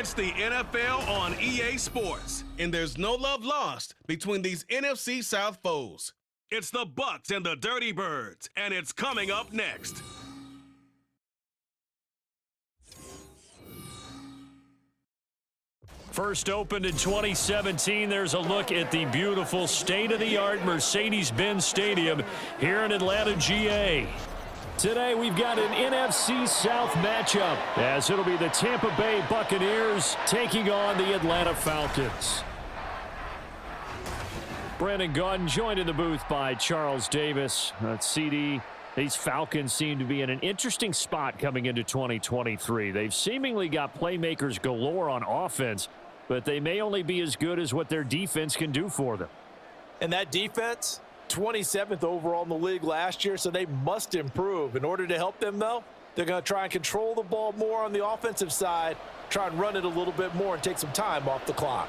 It's the NFL on EA Sports, and there's no love lost between these NFC South foes. It's the Bucs and the Dirty Birds, and it's coming up next. First opened in 2017, there's a look at the beautiful state-of-the-art Mercedes-Benz Stadium here in Atlanta, GA. Today we've got an NFC South matchup, as it'll be the Tampa Bay Buccaneers taking on the Atlanta Falcons. Brandon Gaudin joined in the booth by Charles Davis. CD, these Falcons seem to be in an interesting spot coming into 2023. They've seemingly got playmakers galore on offense, but they may only be as good as what their defense can do for them. And that defense, 27th overall in the league last year, so they must improve. In order to help them, though, they're going to try and control the ball more on the offensive side, try and run it a little bit more and take some time off the clock.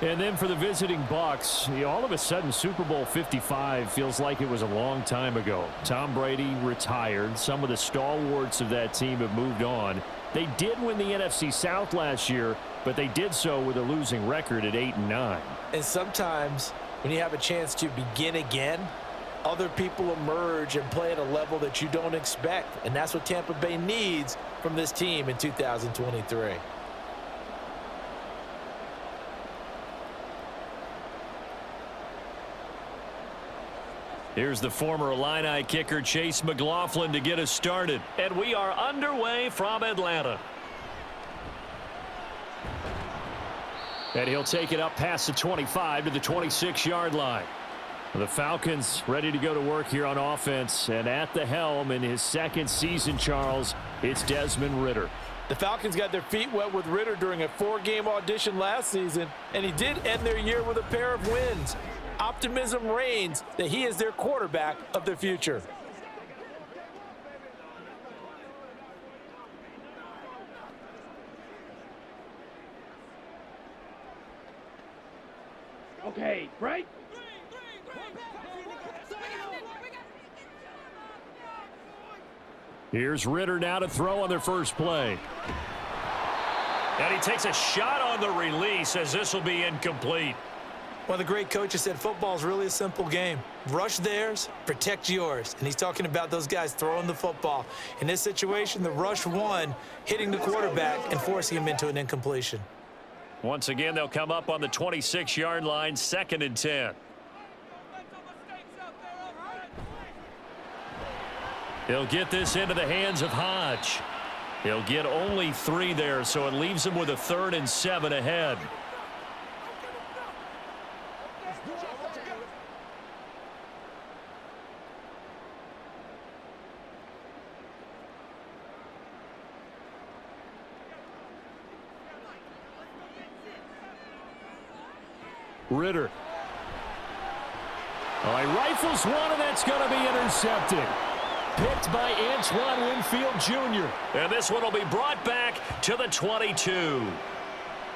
And then for the visiting Bucs, all of a sudden Super Bowl 55 feels like it was a long time ago. Tom Brady retired. Some of the stalwarts of that team have moved on. They did win the NFC South last year, but they did so with a losing record at 8-9. And sometimes when you have a chance to begin again, other people emerge and play at a level that you don't expect. And that's what Tampa Bay needs from this team in 2023. Here's the former Illini kicker Chase McLaughlin to get us started. And we are underway from Atlanta. And he'll take it up past the 25 to the 26-yard line. The Falcons ready to go to work here on offense. And at the helm in his second season, Charles, it's Desmond Ridder. The Falcons got their feet wet with Ridder during a 4-game audition last season, and he did end their year with a pair of wins. Optimism reigns that he is their quarterback of the future. Okay, break. Here's Ridder now to throw on their first play. And he takes a shot on the release as this will be incomplete. One of the great coaches said football is really a simple game. Rush theirs, protect yours. And he's talking about those guys throwing the football. In this situation, the rush won, hitting the quarterback and forcing him into an incompletion. Once again, they'll come up on the 26-yard line, 2nd and 10. He'll get this into the hands of Hodge. He'll get only 3 there, so it leaves him with a 3rd and 7 ahead. Ridder. Oh, he rifles one, and that's going to be intercepted. Picked by Antoine Winfield Jr. And this one will be brought back to the 22.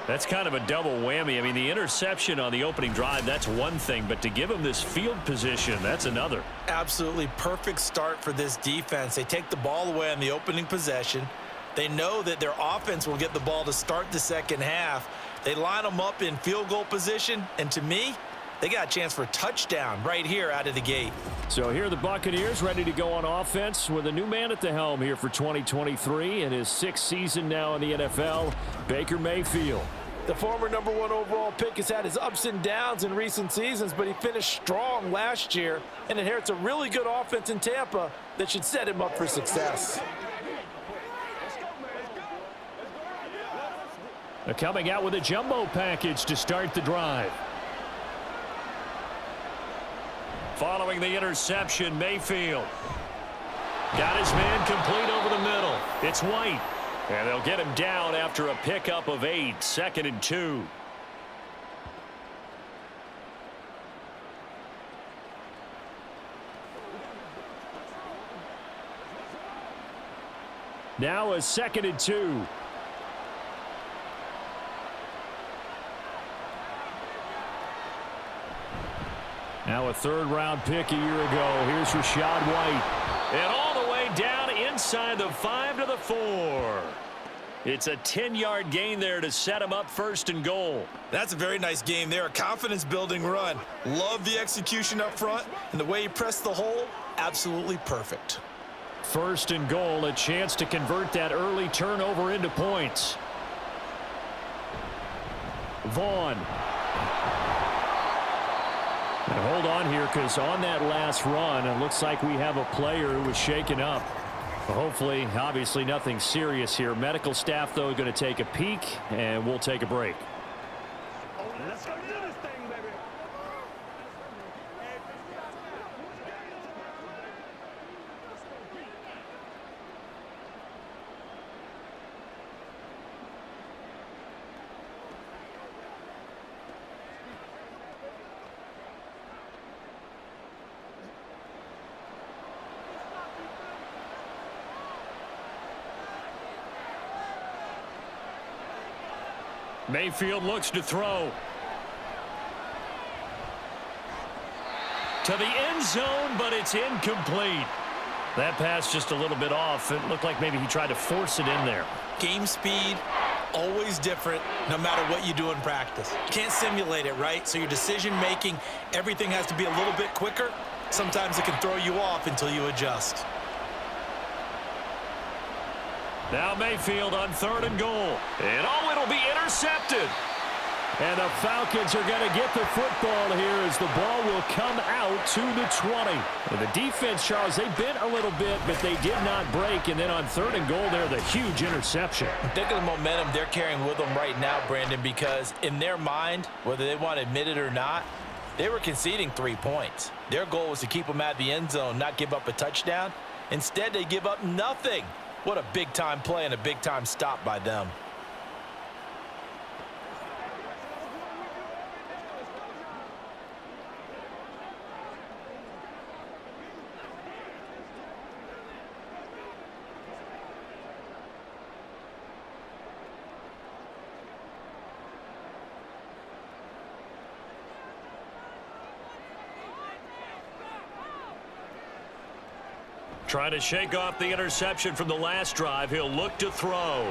That's kind of a double whammy. I mean, the interception on the opening drive, that's one thing, but to give him this field position, that's another. Absolutely perfect start for this defense. They take the ball away on the opening possession. They know that their offense will get the ball to start the second half. They line them up in field goal position, and to me, they got a chance for a touchdown right here out of the gate. So here are the Buccaneers ready to go on offense with a new man at the helm here for 2023 in his 6th season now in the NFL, Baker Mayfield. The former #1 overall pick has had his ups and downs in recent seasons, but he finished strong last year and inherits a really good offense in Tampa that should set him up for success. Coming out with a jumbo package to start the drive. Following the interception, Mayfield got his man complete over the middle. It's White, and they'll get him down after a pickup of 8, 2nd and 2. Now a 2nd and 2. Now a 3rd-round pick a year ago. Here's Rachaad White. And all the way down inside the 5 to the 4. It's a 10-yard gain there to set him up 1st and goal. That's a very nice game there, a confidence-building run. Love the execution up front, and the way he pressed the hole, absolutely perfect. 1st and goal, a chance to convert that early turnover into points. Vaughn. And hold on here, because on that last run, it looks like we have a player who was shaken up. Hopefully, obviously nothing serious here. Medical staff, though, going to take a peek, and we'll take a break. Let's go do this thing, baby. Mayfield looks to throw. To the end zone, but it's incomplete. That pass just a little bit off. It looked like maybe he tried to force it in there. Game speed, always different, no matter what you do in practice. Can't simulate it, right? So your decision-making, everything has to be a little bit quicker. Sometimes it can throw you off until you adjust. Now Mayfield on 3rd and goal. And it'll be intercepted. And the Falcons are going to get the football here as the ball will come out to the 20. And the defense, Charles, they bent a little bit, but they did not break. And then on 3rd and goal there, the huge interception. Think of the momentum they're carrying with them right now, Brandon, because in their mind, whether they want to admit it or not, they were conceding 3 points. Their goal was to keep them at the end zone, not give up a touchdown. Instead, they give up nothing. What a big-time play and a big-time stop by them. Trying to shake off the interception from the last drive. He'll look to throw.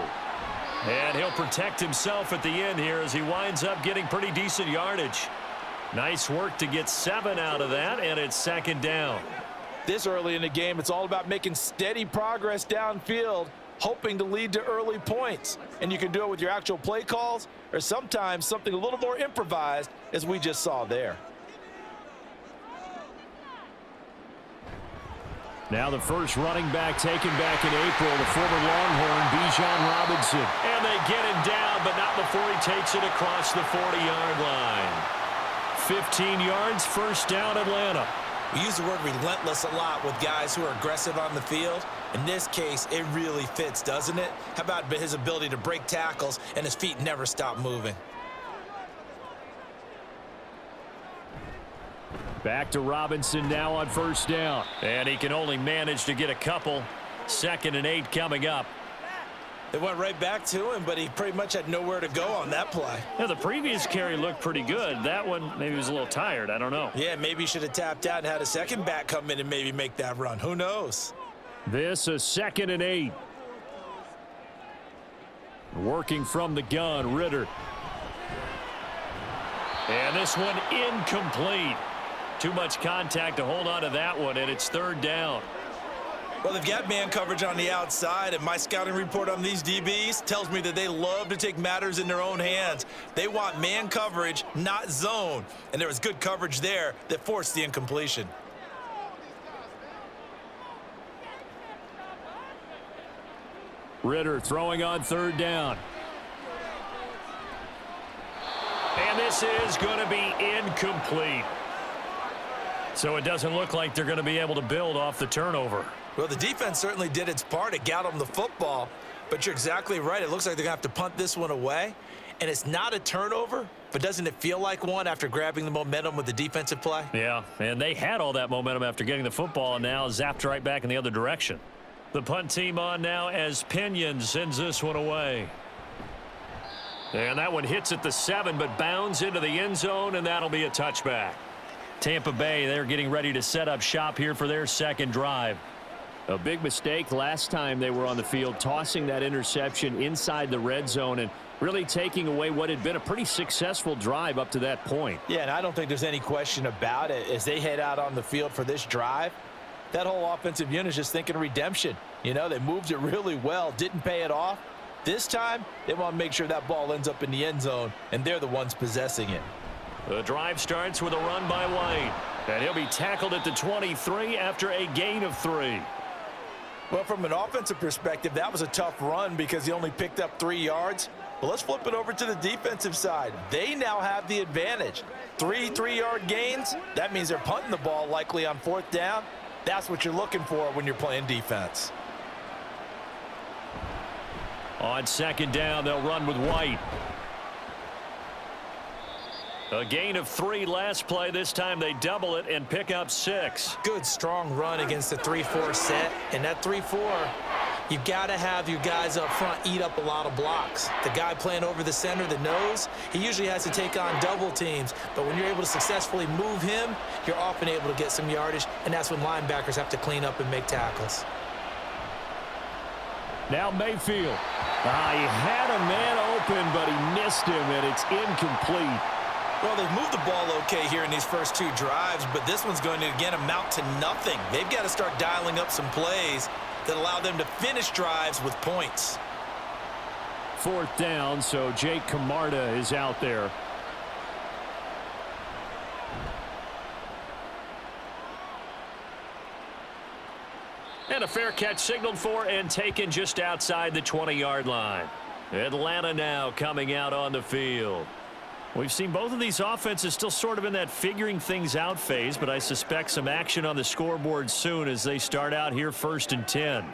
And he'll protect himself at the end here as he winds up getting pretty decent yardage. Nice work to get 7 out of that, and it's 2nd down. This early in the game, it's all about making steady progress downfield, hoping to lead to early points. And you can do it with your actual play calls or sometimes something a little more improvised, as we just saw there. Now the first running back taken back in April, the former Longhorn, Bijan Robinson. And they get him down, but not before he takes it across the 40-yard line. 15 yards, 1st down, Atlanta. We use the word relentless a lot with guys who are aggressive on the field. In this case, it really fits, doesn't it? How about his ability to break tackles and his feet never stop moving? Back to Robinson now on 1st down. And he can only manage to get a couple. 2nd and 8 coming up. They went right back to him, but he pretty much had nowhere to go on that play. Yeah, the previous carry looked pretty good. That one, maybe he was a little tired. I don't know. Yeah, maybe he should have tapped out and had a second back come in and maybe make that run. Who knows? This a 2nd and 8. Working from the gun, Ritter. And this one incomplete. Too much contact to hold on to that one, and it's 3rd down. Well, they've got man coverage on the outside, and my scouting report on these DBs tells me that they love to take matters in their own hands. They want man coverage, not zone. And there was good coverage there that forced the incompletion. Ritter throwing on 3rd down. And this is going to be incomplete. So it doesn't look like they're going to be able to build off the turnover. Well, the defense certainly did its part. It got them the football. But you're exactly right. It looks like they're going to have to punt this one away. And it's not a turnover, but doesn't it feel like one after grabbing the momentum with the defensive play? Yeah, and they had all that momentum after getting the football and now zapped right back in the other direction. The punt team on now as Pinion sends this one away. And that one hits at the 7, but bounds into the end zone, and that'll be a touchback. Tampa Bay, they're getting ready to set up shop here for their 2nd drive. A big mistake last time they were on the field, tossing that interception inside the red zone and really taking away what had been a pretty successful drive up to that point. Yeah, and I don't think there's any question about it. As they head out on the field for this drive, that whole offensive unit is just thinking redemption. You know, they moved it really well, didn't pay it off. This time, they want to make sure that ball ends up in the end zone, and they're the ones possessing it. The drive starts with a run by White, and he'll be tackled at the 23 after a gain of 3. Well, from an offensive perspective, that was a tough run because he only picked up 3 yards. But let's flip it over to the defensive side. They now have the advantage. 3 3-yard gains, that means they're punting the ball likely on 4th down. That's what you're looking for when you're playing defense. On 2nd down, they'll run with White. A gain of 3 last play. This time they double it and pick up 6. Good, strong run against the 3-4 set. And that 3-4, you've got to have your guys up front eat up a lot of blocks. The guy playing over the center, the nose, he usually has to take on double teams. But when you're able to successfully move him, you're often able to get some yardage. And that's when linebackers have to clean up and make tackles. Now Mayfield. He had a man open, but he missed him, and it's incomplete. Well, they've moved the ball okay here in these first 2 drives, but this one's going to, again, amount to nothing. They've got to start dialing up some plays that allow them to finish drives with points. 4th down, so Jake Camarda is out there. And a fair catch signaled for and taken just outside the 20-yard line. Atlanta now coming out on the field. We've seen both of these offenses still sort of in that figuring things out phase, but I suspect some action on the scoreboard soon as they start out here 1st and 10.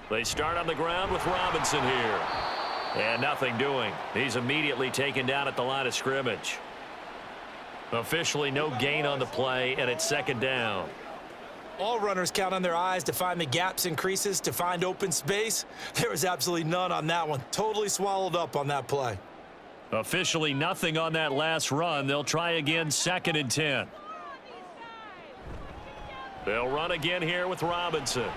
They start on the ground with Robinson here. And nothing doing. He's immediately taken down at the line of scrimmage. Officially no gain on the play, and it's 2nd down. All runners count on their eyes to find the gaps and creases, to find open space. There was absolutely none on that one. Totally swallowed up on that play. Officially nothing on that last run. They'll try again 2nd and 10. They'll run again here with Robinson.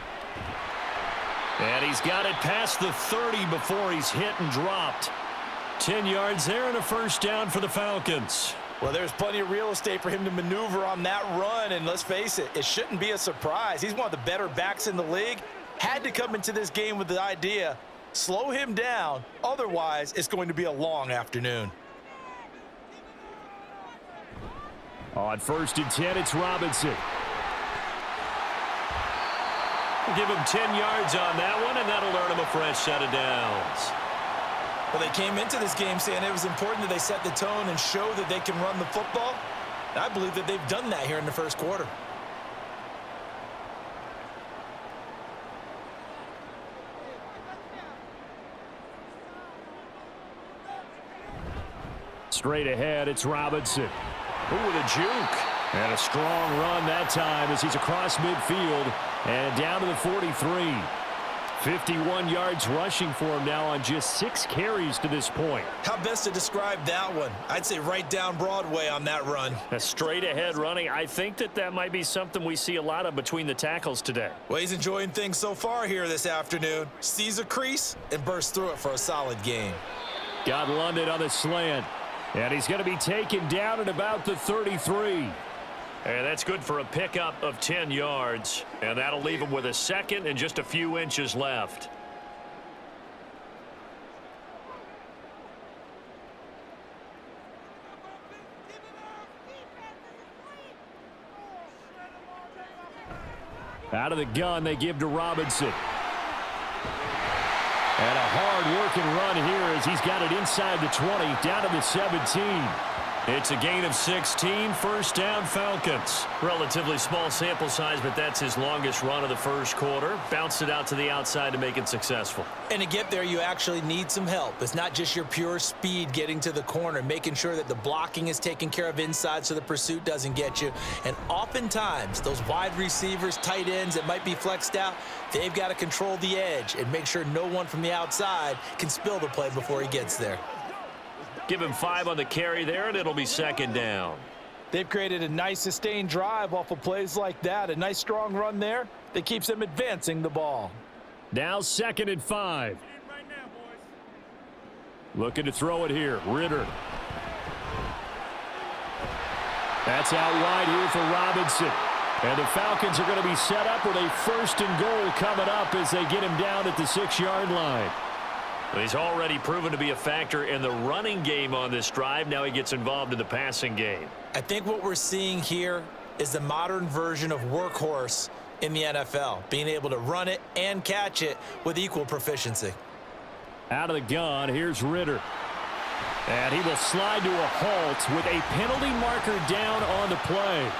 And he's got it past the 30 before he's hit and dropped. 10 yards there and a 1st down for the Falcons. Well, there's plenty of real estate for him to maneuver on that run, and let's face it, it shouldn't be a surprise. He's one of the better backs in the league. Had to come into this game with the idea, slow him down, otherwise it's going to be a long afternoon. On 1st and 10, it's Robinson. Give him 10 yards on that one, and that'll earn him a fresh set of downs. Well, they came into this game saying it was important that they set the tone and show that they can run the football. I believe that they've done that here in the 1st quarter. Straight ahead, it's Robinson. Ooh, with a juke. And a strong run that time as he's across midfield and down to the 43. 51 yards rushing for him now on just 6 carries to this point. How best to describe that one? I'd say right down Broadway on that run. A straight ahead running. I think that might be something we see a lot of between the tackles today. Well, he's enjoying things so far here this afternoon. Sees a crease and bursts through it for a solid game. Got London on the slant. And he's going to be taken down at about the 33. And that's good for a pickup of 10 yards. And that'll leave him with a 2nd and just a few inches left. Out of the gun, they give to Robinson. And a hard-working run here as he's got it inside the 20, down to the 17. It's a gain of 16, first down Falcons. Relatively small sample size, but that's his longest run of the first quarter. Bounced it out to the outside to make it successful. And to get there, you actually need some help. It's not just your pure speed getting to the corner, making sure that the blocking is taken care of inside so the pursuit doesn't get you. And oftentimes, those wide receivers, tight ends that might be flexed out, they've got to control the edge and make sure no one from the outside can spill the play before he gets there. Give him 5 on the carry there, and it'll be second down. They've created a nice sustained drive off of plays like that. A nice strong run there that keeps them advancing the ball. Now 2nd and 5. Looking to throw it here. Ritter. That's out wide here for Robinson. And the Falcons are going to be set up with a 1st and goal coming up as they get him down at the 6-yard line. He's already proven to be a factor in the running game on this drive. Now he gets involved in the passing game. I think what we're seeing here is the modern version of workhorse in the NFL, being able to run it and catch it with equal proficiency. Out of the gun, here's Ritter. And he will slide to a halt with a penalty marker down on the play.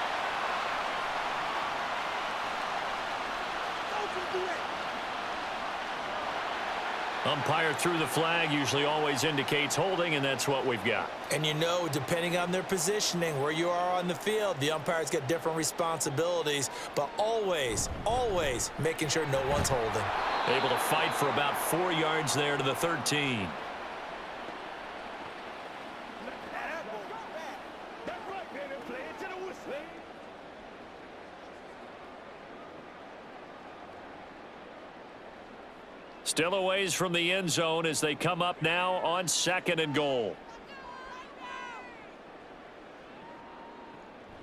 Umpire threw the flag, usually always indicates holding, and that's what we've got. And you know, depending on their positioning, where you are on the field, the umpires get different responsibilities, but always, always making sure no one's holding. Able to fight for about 4 yards there to the 13. Still a ways from the end zone as they come up now on 2nd and goal.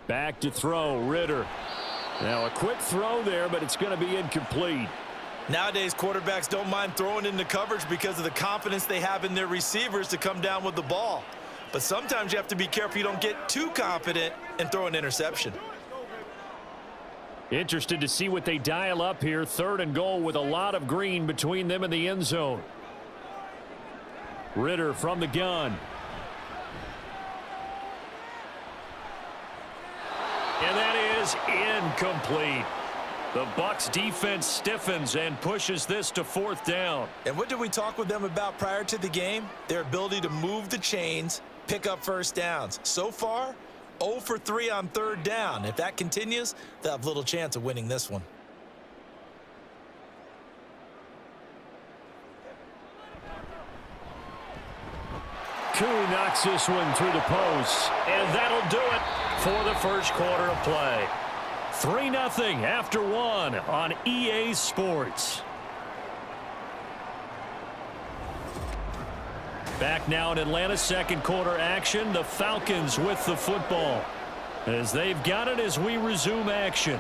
Back to throw, Ritter. Now a quick throw there, but it's going to be incomplete. Nowadays, quarterbacks don't mind throwing into coverage because of the confidence they have in their receivers to come down with the ball. But sometimes you have to be careful you don't get too confident and throw an interception. Interested to see what they dial up here. 3rd and goal with a lot of green between them and the end zone. Ritter from the gun. And that is incomplete. The Bucs defense stiffens and pushes this to 4th down. And what did we talk with them about prior to the game? Their ability to move the chains, pick up first downs. So far, 0 for 3 on 3rd down. If that continues, they'll have little chance of winning this one. Koo knocks this one through the post. And that'll do it for the first quarter of play. 3-0 after 1 on EA Sports. Back now in Atlanta, 2nd quarter action. The Falcons with the football as they've got it as we resume action.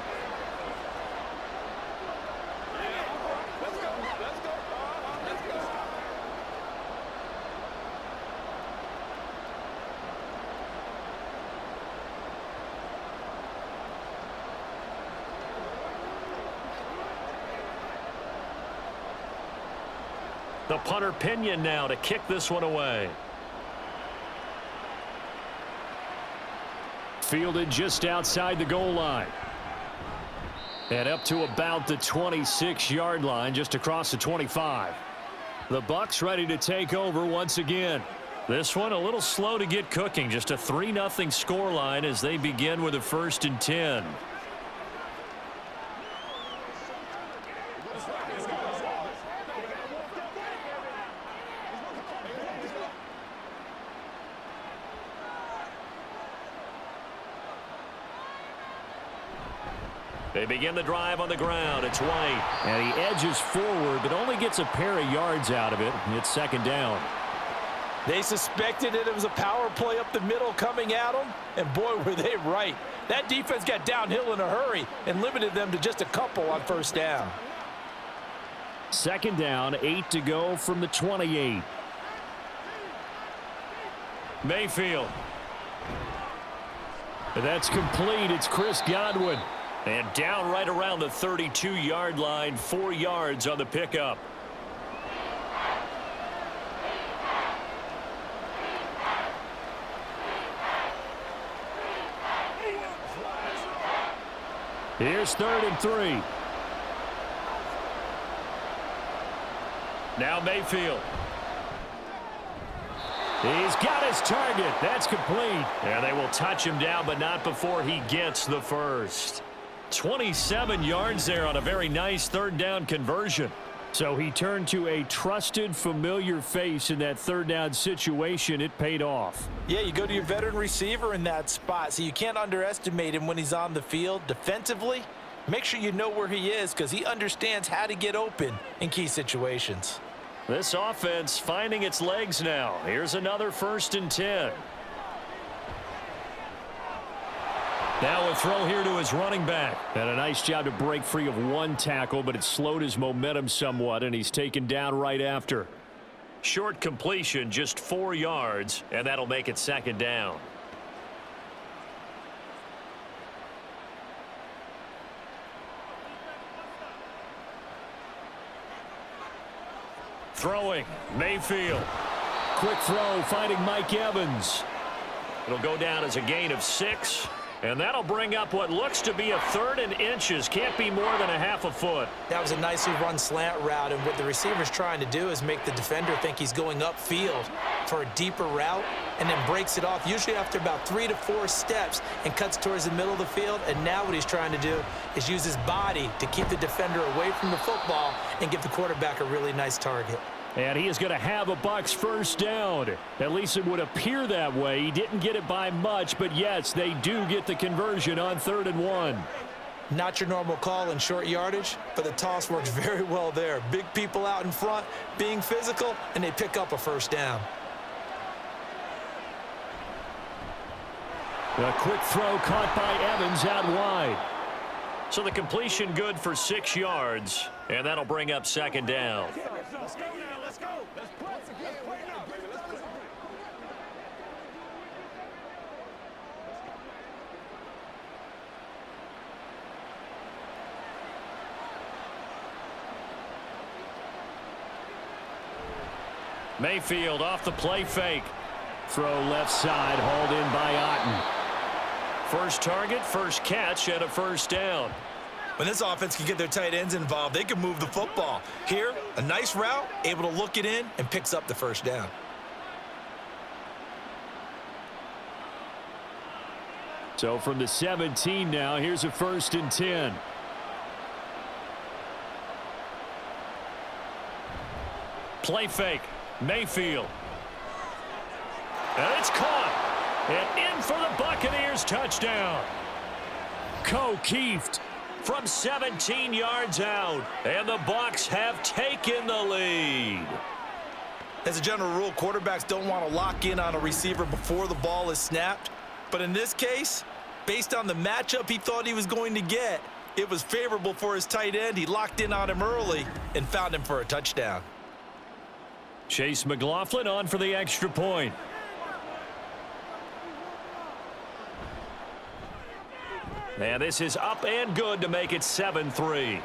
The punter Pinion now to kick this one away. Fielded just outside the goal line. And up to about the 26-yard line, just across the 25. The Bucs ready to take over once again. This one a little slow to get cooking. Just a 3-0 scoreline as they begin with a 1st and 10. They begin the drive on the ground. It's White. And he edges forward, but only gets a pair of yards out of it. It's 2nd down. They suspected it was a power play up the middle coming at them, and boy, were they right. That defense got downhill in a hurry and limited them to just a couple on 1st down. 2nd down, 8 to go from the 28. Mayfield. That's complete. It's Chris Godwin. And down right around the 32-yard line, 4 yards on the pickup. Here's 3rd and 3. Now Mayfield. He's got his target. That's complete. And they will touch him down, but not before he gets the first. 27 yards there on a very nice 3rd down conversion. So he turned to a trusted, familiar face in that 3rd down situation. It paid off. Yeah, you go to your veteran receiver in that spot, so you can't underestimate him when he's on the field. Defensively, make sure you know where he is because he understands how to get open in key situations. This offense finding its legs now. Here's another 1st and 10. Now a throw here to his running back. And a nice job to break free of 1 tackle, but it slowed his momentum somewhat, and he's taken down right after. Short completion, just 4 yards, and that'll make it 2nd down. Throwing, Mayfield. Quick throw, finding Mike Evans. It'll go down as a gain of 6. And that'll bring up what looks to be a 3rd and inches. Can't be more than a half a foot. That was a nicely run slant route, and what the receiver's trying to do is make the defender think he's going upfield for a deeper route and then breaks it off, usually after about 3 to 4 steps, and cuts towards the middle of the field. And now what he's trying to do is use his body to keep the defender away from the football and give the quarterback a really nice target. And he is going to have a Bucs 1st down. At least it would appear that way. He didn't get it by much, but yes, they do get the conversion on 3rd and 1. Not your normal call in short yardage, but the toss works very well there. Big people out in front, being physical, and they pick up a 1st down. A quick throw caught by Evans out wide. So the completion good for 6 yards, and that'll bring up 2nd down. Let's go now, let's go. Let's play now, baby. Let's go. Mayfield off the play fake. Throw left side, hauled in by Otten. First target, first catch, and a 1st down. When this offense can get their tight ends involved, they can move the football. Here, a nice route, able to look it in, and picks up the 1st down. So from the 17 now, here's a 1st and 10. Play fake, Mayfield. And it's caught. And in for the Buccaneers touchdown. Keeft from 17 yards out. And the Bucs have taken the lead. As a general rule, quarterbacks don't want to lock in on a receiver before the ball is snapped. But in this case, based on the matchup he thought he was going to get, it was favorable for his tight end. He locked in on him early and found him for a touchdown. Chase McLaughlin on for the extra point. And this is up and good to make it 7-3.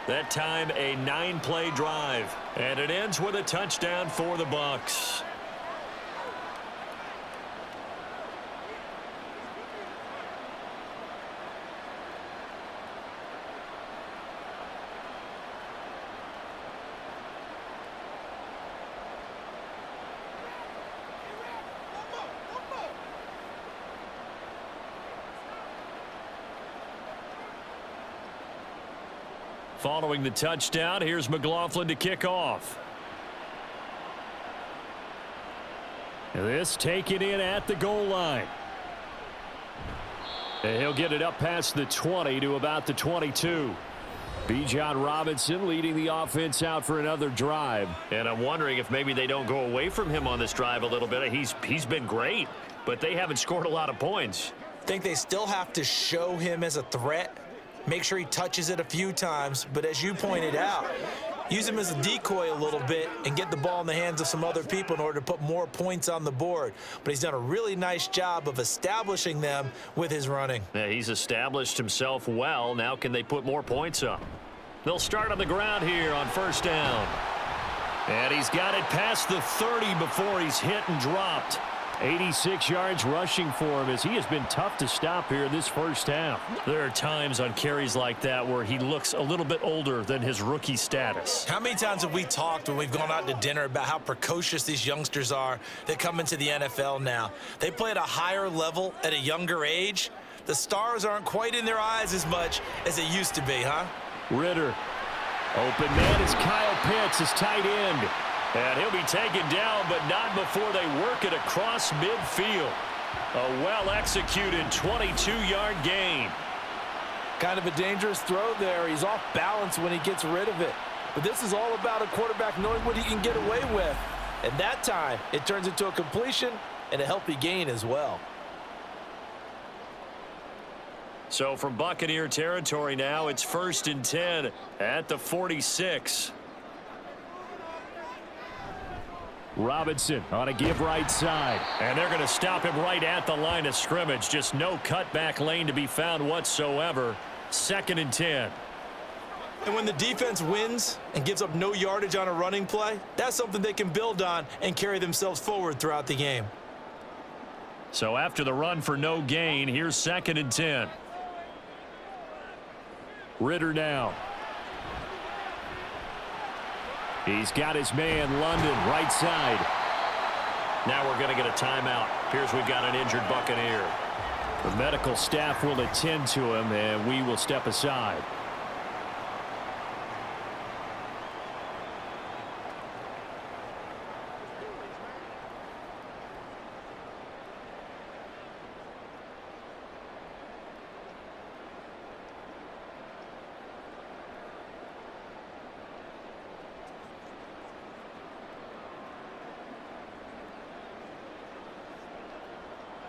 That time a 9-play drive. And it ends with a touchdown for the Bucs. Following the touchdown, here's McLaughlin to kick off. This taken in at the goal line. And he'll get it up past the 20 to about the 22. Bijan Robinson leading the offense out for another drive. And I'm wondering if maybe they don't go away from him on this drive a little bit. He's been great, but they haven't scored a lot of points. I think they still have to show him as a threat. Make sure he touches it a few times, but as you pointed out, use him as a decoy a little bit and get the ball in the hands of some other people in order to put more points on the board. But he's done a really nice job of establishing them with his running. Yeah, he's established himself well. Now can they put more points up? They'll start on the ground here on 1st down. And he's got it past the 30 before he's hit and dropped. 86 yards rushing for him as he has been tough to stop here in this first half. There are times on carries like that where he looks a little bit older than his rookie status. How many times have we talked when we've gone out to dinner about how precocious these youngsters are that come into the NFL now? They play at a higher level at a younger age. The stars aren't quite in their eyes as much as they used to be, huh? Ritter. Open man is Kyle Pitts, his tight end. And he'll be taken down, but not before they work it across midfield. A well-executed 22-yard gain. Kind of a dangerous throw there. He's off balance when he gets rid of it. But this is all about a quarterback knowing what he can get away with. And that time, it turns into a completion and a healthy gain as well. So from Buccaneer territory now, it's 1st and 10 at the 46. Robinson on a give right side. And they're going to stop him right at the line of scrimmage. Just no cutback lane to be found whatsoever. 2nd and 10. And when the defense wins and gives up no yardage on a running play, that's something they can build on and carry themselves forward throughout the game. So after the run for no gain, here's 2nd and 10. Ritter now. He's got his man, London, right side. Now we're going to get a timeout. Appears we've got an injured Buccaneer. The medical staff will attend to him, and we will step aside.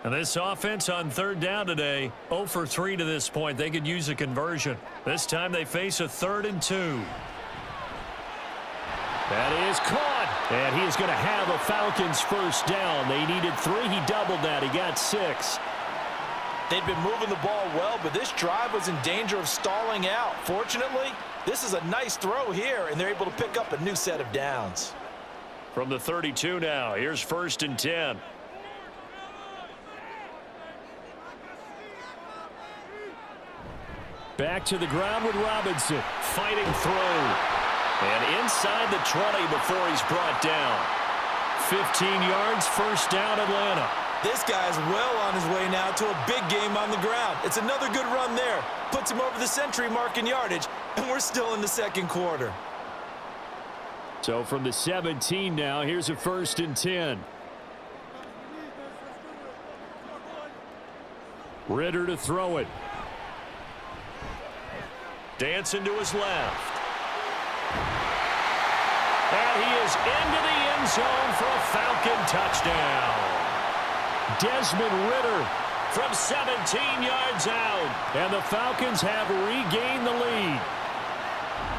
And this offense on 3rd down today, 0 for 3 to this point. They could use a conversion. This time they face a 3rd and 2. That is caught. And he is going to have a Falcons first down. They needed 3. He doubled that. He got 6. They'd been moving the ball well, but this drive was in danger of stalling out. Fortunately, this is a nice throw here, and they're able to pick up a new set of downs. From the 32 now, here's 1st and 10. Back to the ground with Robinson. Fighting through. And inside the 20 before he's brought down. 15 yards, first down, Atlanta. This guy's well on his way now to a big game on the ground. It's another good run there. Puts him over the century mark in yardage, and we're still in the 2nd quarter. So from the 17 now, here's a 1st and 10. Ritter to throw it. Dancing to his left. And he is into the end zone for a Falcon touchdown. Desmond Ritter from 17 yards out. And the Falcons have regained the lead.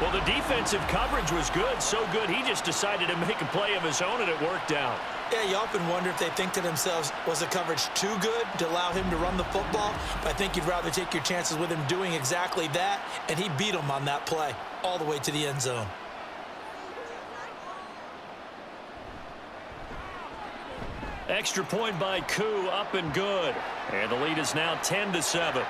Well, the defensive coverage was good, so good he just decided to make a play of his own, and it worked out. Yeah, you often wonder if they think to themselves, was the coverage too good to allow him to run the football? But I think you'd rather take your chances with him doing exactly that, and he beat him on that play all the way to the end zone. Extra point by Koo, up and good. And the lead is now 10-7.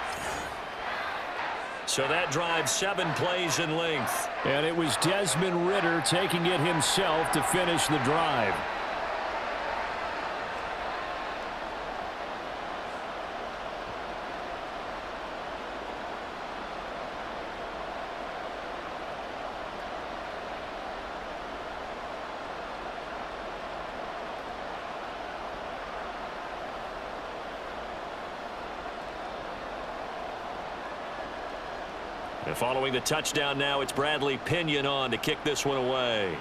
So that drives 7 plays in length. And it was Desmond Ritter taking it himself to finish the drive. And following the touchdown now, it's Bradley Pinion on to kick this one away.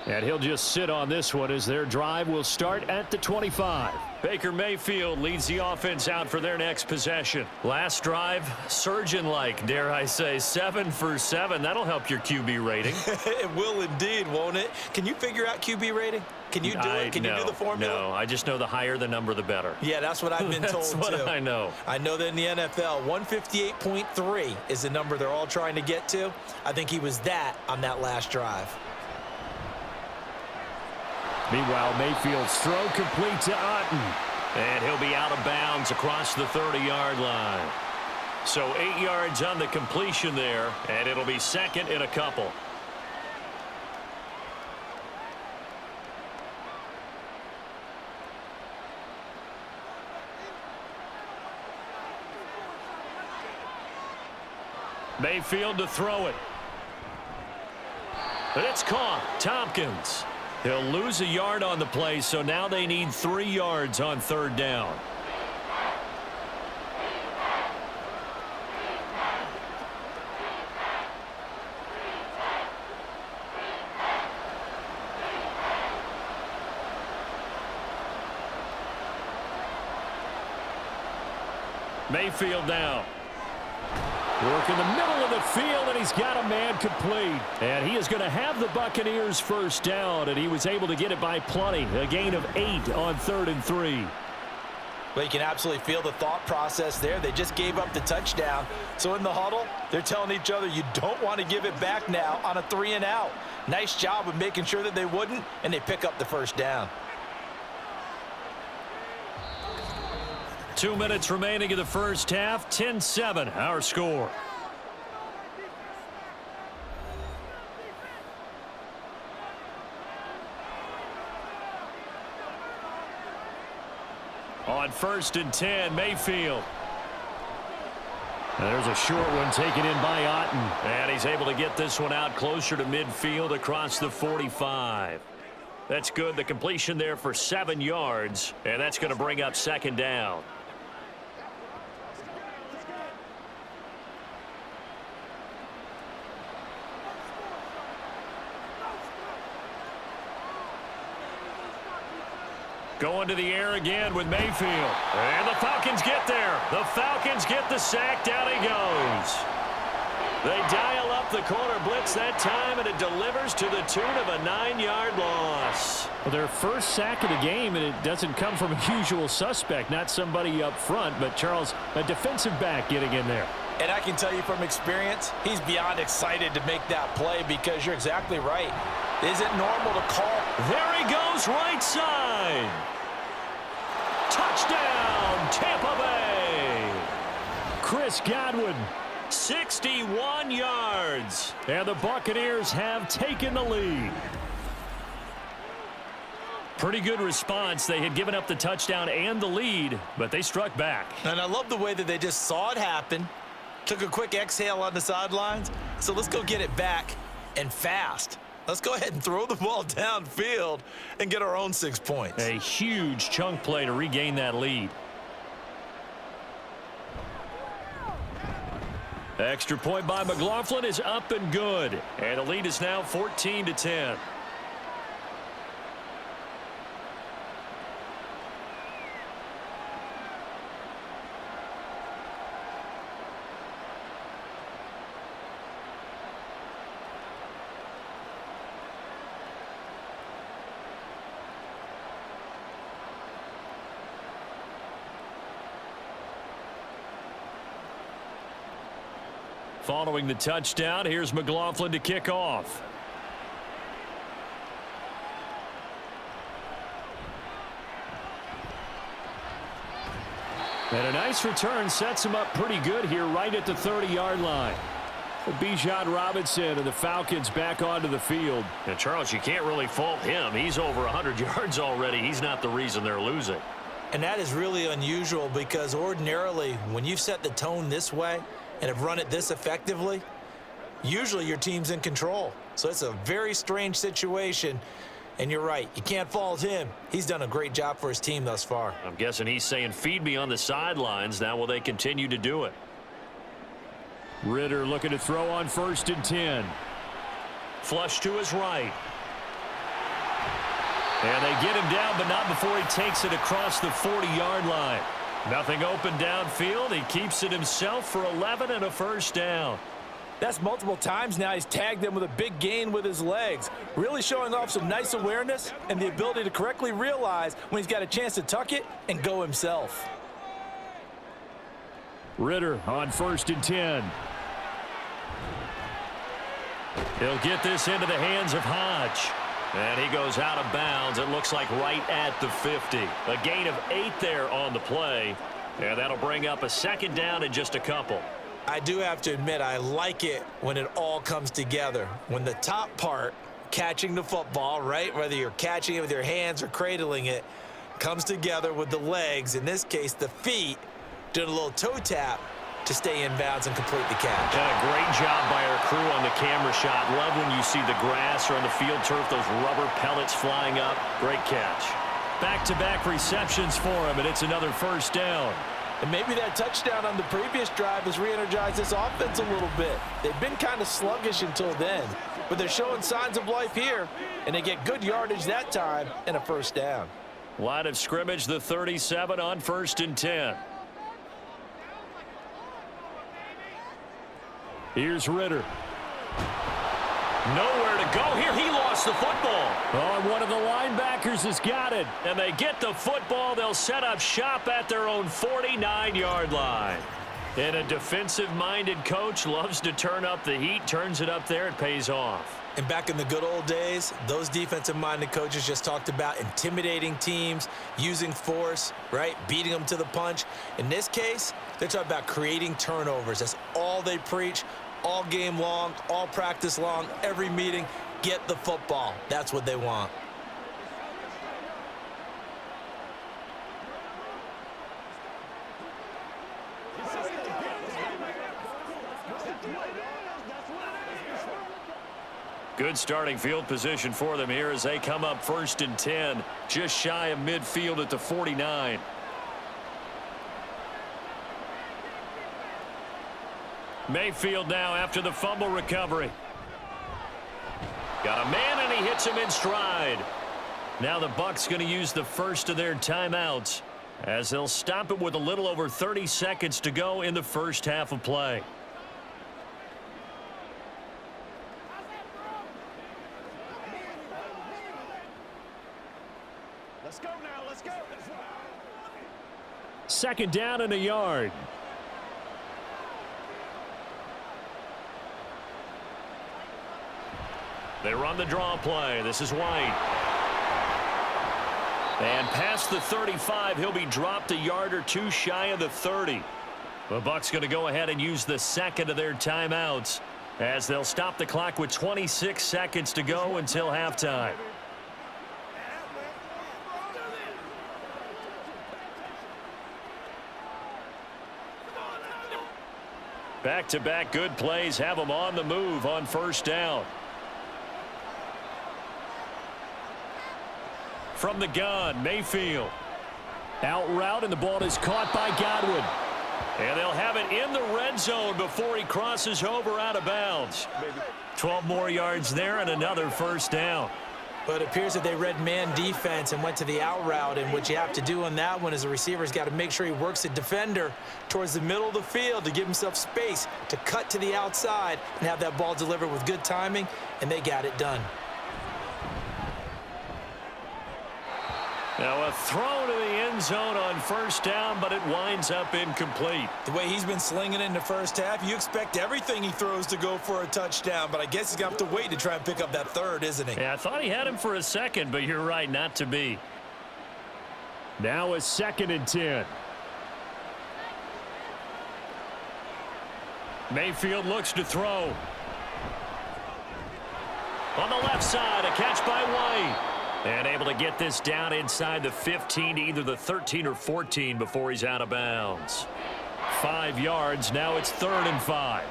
And he'll just sit on this one as their drive will start at the 25. Baker Mayfield leads the offense out for their next possession. Last drive, surgeon-like, dare I say, 7 for 7. That'll help your QB rating. It will indeed, won't it? Can you figure out QB rating? Can you do it? Can you do the formula? No, I just know the higher the number, the better. Yeah, that's what I've been told, That's what too. I know. I know that in the NFL, 158.3 is the number they're all trying to get to. I think he was that on that last drive. Meanwhile, Mayfield's throw complete to Otten. And he'll be out of bounds across the 30-yard line. So 8 yards on the completion there, and it'll be second and a couple. Mayfield to throw it. But it's caught. Tompkins. He'll lose a yard on the play, so now they need 3 yards on third down. Mayfield down. Work in the middle of the field, and he's got a man complete. And he is going to have the Buccaneers first down, and he was able to get it by plenty. A gain of 8 on 3rd and 3. Well, you can absolutely feel the thought process there. They just gave up the touchdown. So in the huddle, they're telling each other, you don't want to give it back now on a 3-and-out. Nice job of making sure that they wouldn't, and they pick up the first down. 2 minutes remaining in the first half. 10-7, our score. On 1st and 10, Mayfield. There's a short one taken in by Otten. And he's able to get this one out closer to midfield across the 45. That's good. The completion there for 7 yards, and that's going to bring up second down. Going to the air again with Mayfield. And the Falcons get there. The Falcons get the sack. Down he goes. They dial up the corner blitz that time, and it delivers to the tune of a 9-yard loss. Well, their first sack of the game, and it doesn't come from a usual suspect, not somebody up front, but Charles, a defensive back getting in there. And I can tell you from experience, he's beyond excited to make that play because you're exactly right. Is it normal to call? There he goes, right side. Touchdown, Tampa Bay. Chris Godwin. 61 yards. And the Buccaneers have taken the lead. Pretty good response. They had given up the touchdown and the lead, but they struck back. And I love the way that they just saw it happen, took a quick exhale on the sidelines. So let's go get it back and fast. Let's go ahead and throw the ball downfield and get our own 6 points. A huge chunk play to regain that lead. Extra point by McLaughlin is up and good. And the lead is now 14-10. Following the touchdown, here's McLaughlin to kick off. And a nice return sets him up pretty good here right at the 30-yard line. Bijan Robinson and the Falcons back onto the field. Now, Charles, you can't really fault him. He's over 100 yards already. He's not the reason they're losing. And that is really unusual because ordinarily when you've set the tone this way and have run it this effectively, usually your team's in control. So it's a very strange situation. And you're right, you can't fault him. He's done a great job for his team thus far. I'm guessing he's saying, feed me on the sidelines. Now will they continue to do it? Ritter looking to throw on 1st and 10. Flush to his right. And they get him down, but not before he takes it across the 40-yard line. Nothing open downfield. He keeps it himself for 11 and a first down. That's multiple times now he's tagged them with a big gain with his legs. Really showing off some nice awareness and the ability to correctly realize when he's got a chance to tuck it and go himself. Ritter on 1st and 10. He'll get this into the hands of Hodge. And he goes out of bounds. It looks like right at the 50. A gain of 8 there on the play. And that'll bring up a second down in just a couple. I do have to admit, I like it when it all comes together. When the top part, catching the football, right, whether you're catching it with your hands or cradling it, comes together with the legs, in this case the feet, doing a little toe tap to stay in bounds and complete the catch. Yeah, great job by our crew on the camera shot. Love when you see the grass or on the field turf, those rubber pellets flying up. Great catch. Back-to-back receptions for him, and it's another first down. And maybe that touchdown on the previous drive has re-energized this offense a little bit. They've been kind of sluggish until then, but they're showing signs of life here, and they get good yardage that time and a first down. Line of scrimmage, the 37 on 1st and 10. Here's Ritter. Nowhere to go here. He lost the football. Oh, and one of the linebackers has got it. And they get the football. They'll set up shop at their own 49-yard line. And a defensive-minded coach loves to turn up the heat, turns it up there, it pays off. And back in the good old days, those defensive-minded coaches just talked about intimidating teams, using force, right, beating them to the punch. In this case, they're talking about creating turnovers. That's all they preach, all game long, all practice long, every meeting. Get the football. That's what they want. Good starting field position for them here as they come up 1st and 10, just shy of midfield at the 49. Mayfield now after the fumble recovery. Got a man, and he hits him in stride. Now the Bucs going to use the first of their timeouts as they'll stop it with a little over 30 seconds to go in the first half of play. Let's go now, let's go. Second down and a yard. They run the draw play. This is White. And past the 35, he'll be dropped a yard or two shy of the 30. The Bucs going to go ahead and use the second of their timeouts as they'll stop the clock with 26 seconds to go until halftime. Back-to-back good plays have them on the move on first down. From the gun, Mayfield. Out route, and the ball is caught by Godwin. And they'll have it in the red zone before he crosses over out of bounds. 12 more yards there and another first down. But it appears that they read man defense and went to the out route, and what you have to do on that one is the receiver's got to make sure he works the defender towards the middle of the field to give himself space to cut to the outside and have that ball delivered with good timing, and they got it done. Now a throw to the end zone on first down, but it winds up incomplete. The way he's been slinging it in the first half, you expect everything he throws to go for a touchdown, but I guess he's going to have to wait to try and pick up that third, isn't he? Yeah, I thought he had him for a second, but you're right, not to be. Now a 2nd and 10. Mayfield looks to throw. On the left side, a catch by White. And able to get this down inside the 15 to either the 13 or 14 before he's out of bounds. 5 yards. Now it's 3rd and 5.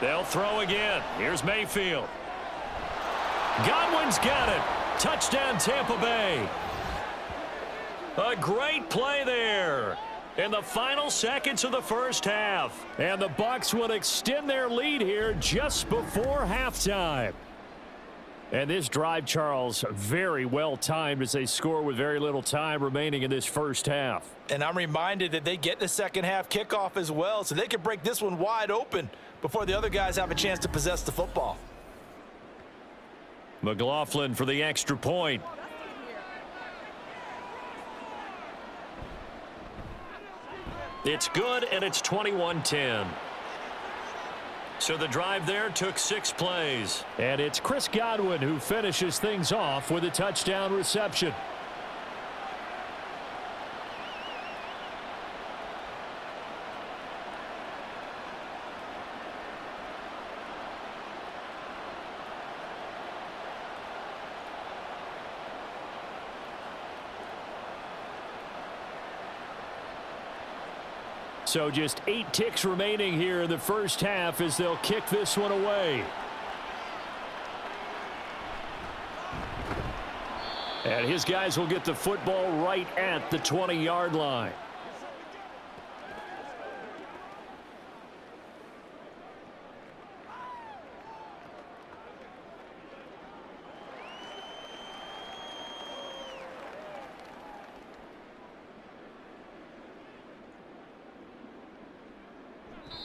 They'll throw again. Here's Mayfield. Godwin's got it. Touchdown, Tampa Bay. A great play there in the final seconds of the first half. And the Bucs will extend their lead here just before halftime. And this drive, Charles, very well timed as they score with very little time remaining in this first half. And I'm reminded that they get the second half kickoff as well, so they can break this one wide open before the other guys have a chance to possess the football. McLaughlin for the extra point. It's good, and it's 21-10. So the drive there took 6 plays. And it's Chris Godwin who finishes things off with a touchdown reception. So just 8 ticks remaining here in the first half as they'll kick this one away. And his guys will get the football right at the 20-yard line.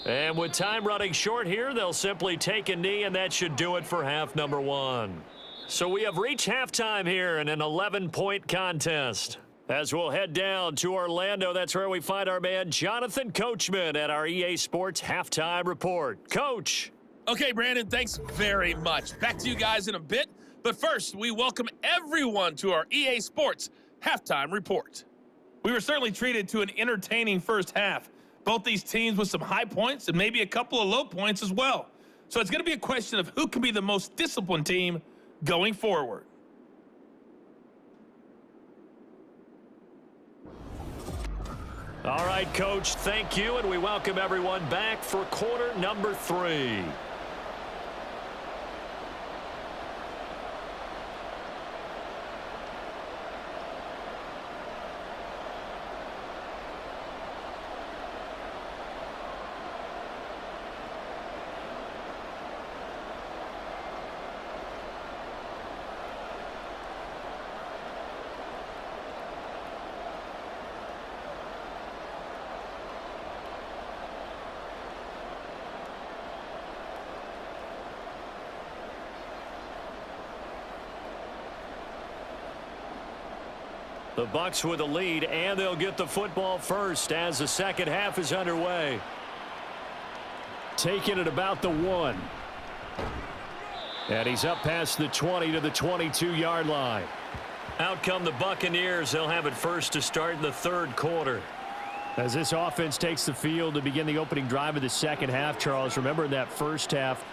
And with time running short here, they'll simply take a knee, and that should do it for half number 1. So we have reached halftime here in an 11-point contest. As we'll head down to Orlando, that's where we find our man Jonathan Coachman at our EA Sports Halftime Report. Coach. Okay, Brandon, thanks very much. Back to you guys in a bit. But first, we welcome everyone to our EA Sports Halftime Report. We were certainly treated to an entertaining first half. Both these teams with some high points and maybe a couple of low points as well. So it's going to be a question of who can be the most disciplined team going forward. All right, Coach, thank you, and we welcome everyone back for quarter number 3. The Bucs with a lead, and they'll get the football first as the second half is underway. Taking it about the 1. And he's up past the 20 to the 22-yard line. Out come the Buccaneers. They'll have it first to start in the third quarter. As this offense takes the field to begin the opening drive of the second half, Charles, remember in that first half,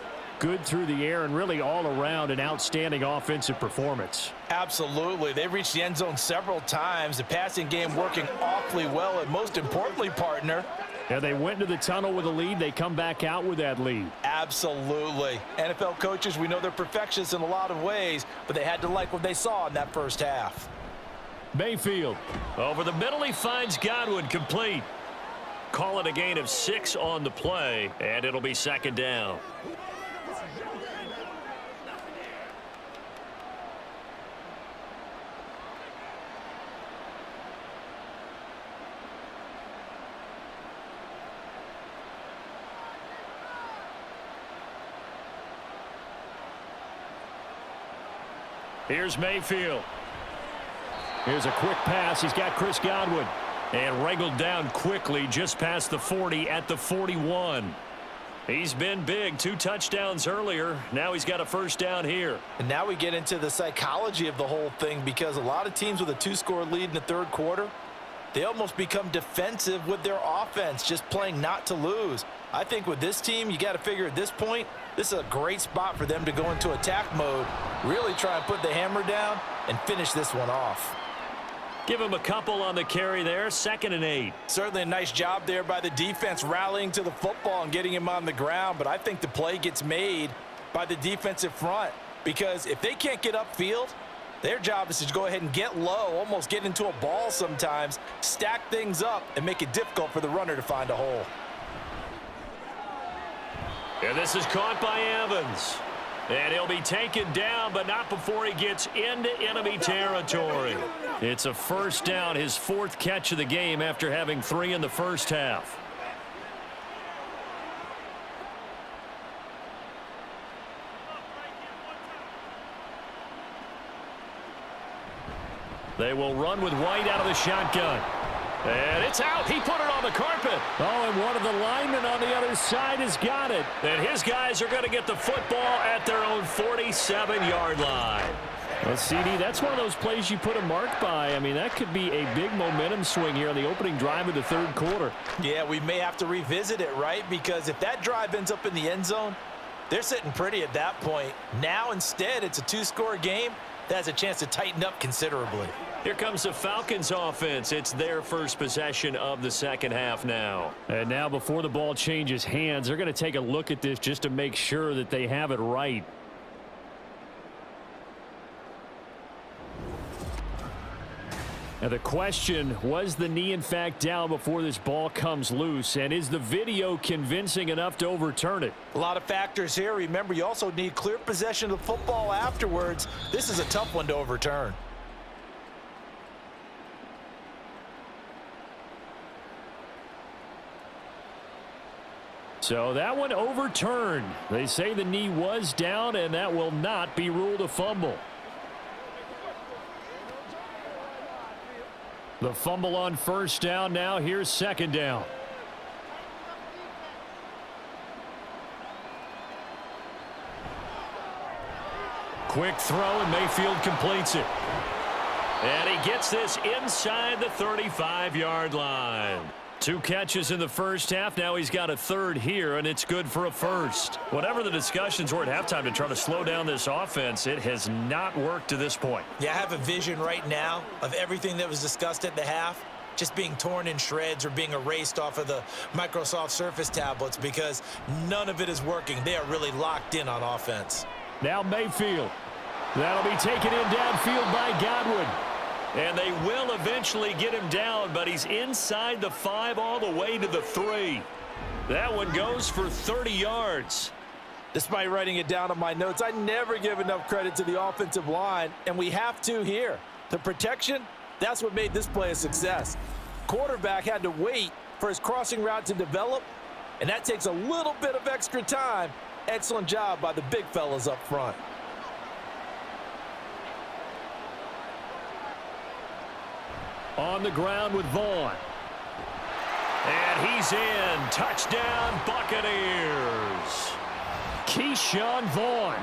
good through the air and really all around an outstanding offensive performance. Absolutely. They reached the end zone several times. The passing game working awfully well, and most importantly, partner, yeah, they went into the tunnel with a lead. They come back out with that lead. Absolutely. NFL coaches, we know they're perfectionists in a lot of ways, but they had to like what they saw in that first half. Mayfield. Over the middle, he finds Godwin complete. Call it a gain of 6 on the play, and it'll be second down. Here's Mayfield. Here's a quick pass. He's got Chris Godwin. And wrangled down quickly just past the 40 at the 41. He's been big. 2 touchdowns earlier. Now he's got a first down here. And now we get into the psychology of the whole thing, because a lot of teams with a 2-score lead in the third quarter, they almost become defensive with their offense, just playing not to lose. I think with this team, you got to figure at this point, this is a great spot for them to go into attack mode, really try and put the hammer down and finish this one off. Give him a couple on the carry there, 2nd and 8. Certainly a nice job there by the defense rallying to the football and getting him on the ground, but I think the play gets made by the defensive front, because if they can't get upfield, their job is to go ahead and get low, almost get into a ball sometimes, stack things up, and make it difficult for the runner to find a hole. And this is caught by Evans. And he'll be taken down, but not before he gets into enemy territory. It's a first down, his 4th catch of the game after having 3 in the first half. They will run with White out of the shotgun. And it's out. He put it on the carpet. Oh, and one of the linemen on the other side has got it. And his guys are going to get the football at their own 47-yard line. Well, CD, that's one of those plays you put a mark by. I mean, that could be a big momentum swing here on the opening drive of the third quarter. Yeah, we may have to revisit it, right? Because if that drive ends up in the end zone, they're sitting pretty at that point. Now, instead, it's a two-score game that has a chance to tighten up considerably. Here comes the Falcons offense. It's their first possession of the second half now. And now before the ball changes hands, they're going to take a look at this just to make sure that they have it right. Now the question, was the knee in fact down before this ball comes loose? And is the video convincing enough to overturn it? A lot of factors here. Remember, you also need clear possession of the football afterwards. This is a tough one to overturn. So that one overturned. They say the knee was down, and that will not be ruled a fumble. The fumble on first down. Now here's second down. Quick throw, and Mayfield completes it. And he gets this inside the 35-yard line. 2 catches in the first half. Now he's got a third here, and it's good for a first. Whatever the discussions were at halftime to try to slow down this offense, it has not worked to this point. Yeah, I have a vision right now of everything that was discussed at the half just being torn in shreds or being erased off of the Microsoft Surface tablets because none of it is working. They are really locked in on offense. Now Mayfield. That'll be taken in downfield by Godwin. And they will eventually get him down, but he's inside the 5 all the way to the 3. That one goes for 30 yards. Despite writing it down on my notes, I never give enough credit to the offensive line, and we have to here. The protection, that's what made this play a success. Quarterback had to wait for his crossing route to develop, and that takes a little bit of extra time. Excellent job by the big fellas up front. On the ground with Vaughn. And he's in. Touchdown, Buccaneers. Keyshawn Vaughn.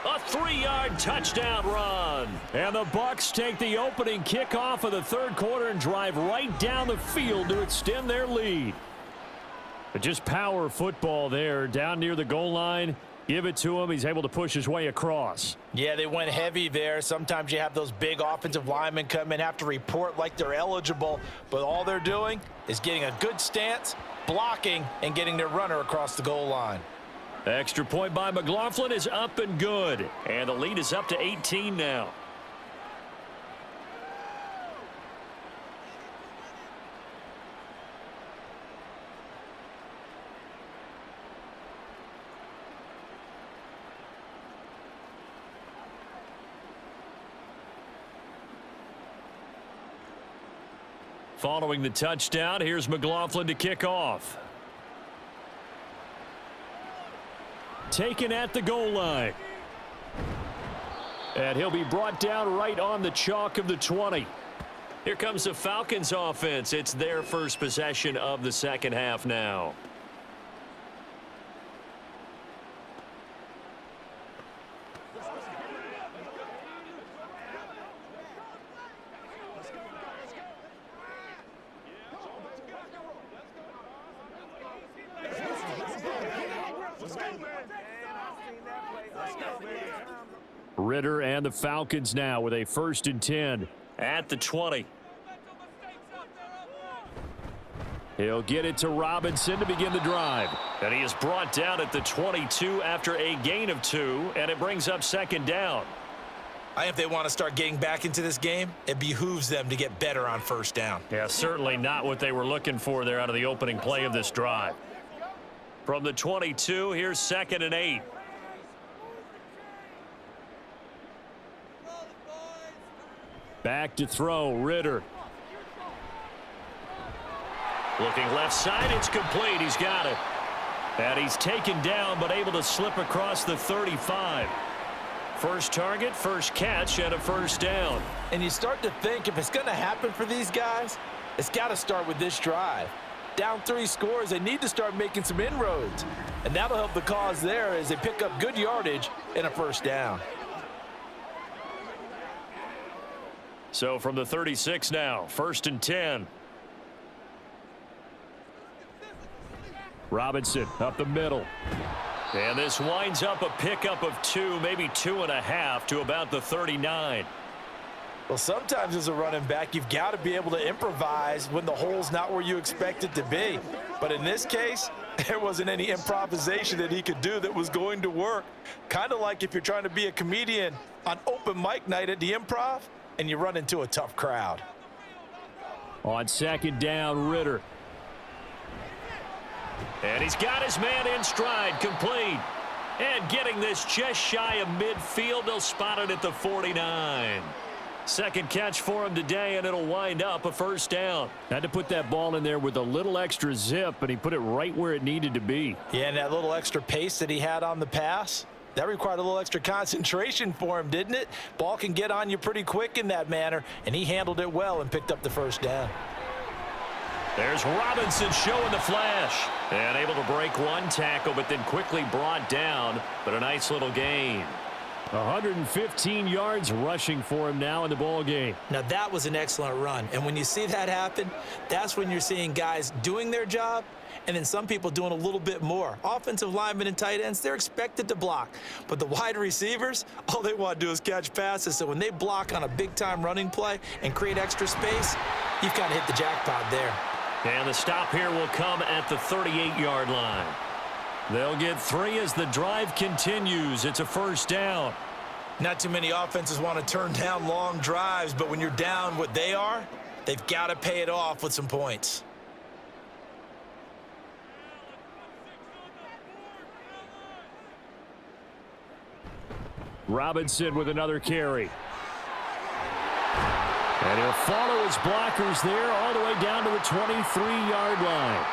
A 3-yard touchdown run. And the Bucs take the opening kickoff of the third quarter and drive right down the field to extend their lead. But just power football there down near the goal line. Give it to him. He's able to push his way across. Yeah, they went heavy there. Sometimes you have those big offensive linemen come in, have to report like they're eligible, but all they're doing is getting a good stance, blocking, and getting their runner across the goal line. Extra point by McLaughlin is up and good. And the lead is up to 18 now. Following the touchdown, here's McLaughlin to kick off. Taken at the goal line. And he'll be brought down right on the chalk of the 20. Here comes the Falcons offense. It's their first possession of the second half now. Ritter and the Falcons now with a 1st and 10 at the 20. He'll get it to Robinson to begin the drive. And he is brought down at the 22 after a gain of 2, and it brings up second down. If they want to start getting back into this game, it behooves them to get better on first down. Yeah, certainly not what they were looking for there out of the opening play of this drive. From the 22, here's 2nd and 8. Back to throw, Ritter. Looking left side, it's complete. He's got it. And he's taken down, but able to slip across the 35. First target, first catch, and a first down. And you start to think if it's going to happen for these guys, It's got to start with this drive. Down 3 scores, they need to start making some inroads. And that'll help the cause there as they pick up good yardage and a first down. So from the 36 now, 1st and 10. Robinson up the middle. And this winds up a pickup of 2, maybe 2.5 to about the 39. Well, sometimes as a running back, you've got to be able to improvise when the hole's not where you expect it to be. But in this case, there wasn't any improvisation that he could do that was going to work. Kind of like if you're trying to be a comedian on open mic night at the Improv and you run into a tough crowd. On 2nd down, Ritter. And he's got his man in stride, complete. And getting this just shy of midfield, they'll spot it at the 49. Second catch for him today, and it'll wind up a first down. Had to put that ball in there with a little extra zip, and he put it right where it needed to be. Yeah, and that little extra pace that he had on the pass, that required a little extra concentration for him, didn't it? Ball can get on you pretty quick in that manner, and he handled it well and picked up the first down. There's Robinson showing the flash. And able to break one tackle, but then quickly brought down. But a nice little gain. 115 yards rushing for him now in the ball game. Now that was an excellent run. And when you see that happen, that's when you're seeing guys doing their job and then some people doing a little bit more. Offensive linemen and tight ends, they're expected to block. But the wide receivers, all they want to do is catch passes. So when they block on a big-time running play and create extra space, you've kind of hit the jackpot there. And the stop here will come at the 38-yard line. They'll get 3 as the drive continues. It's a first down. Not too many offenses want to turn down long drives, but when you're down what they are, they've got to pay it off with some points. Robinson with another carry. And he'll follow his blockers there all the way down to the 23-yard line.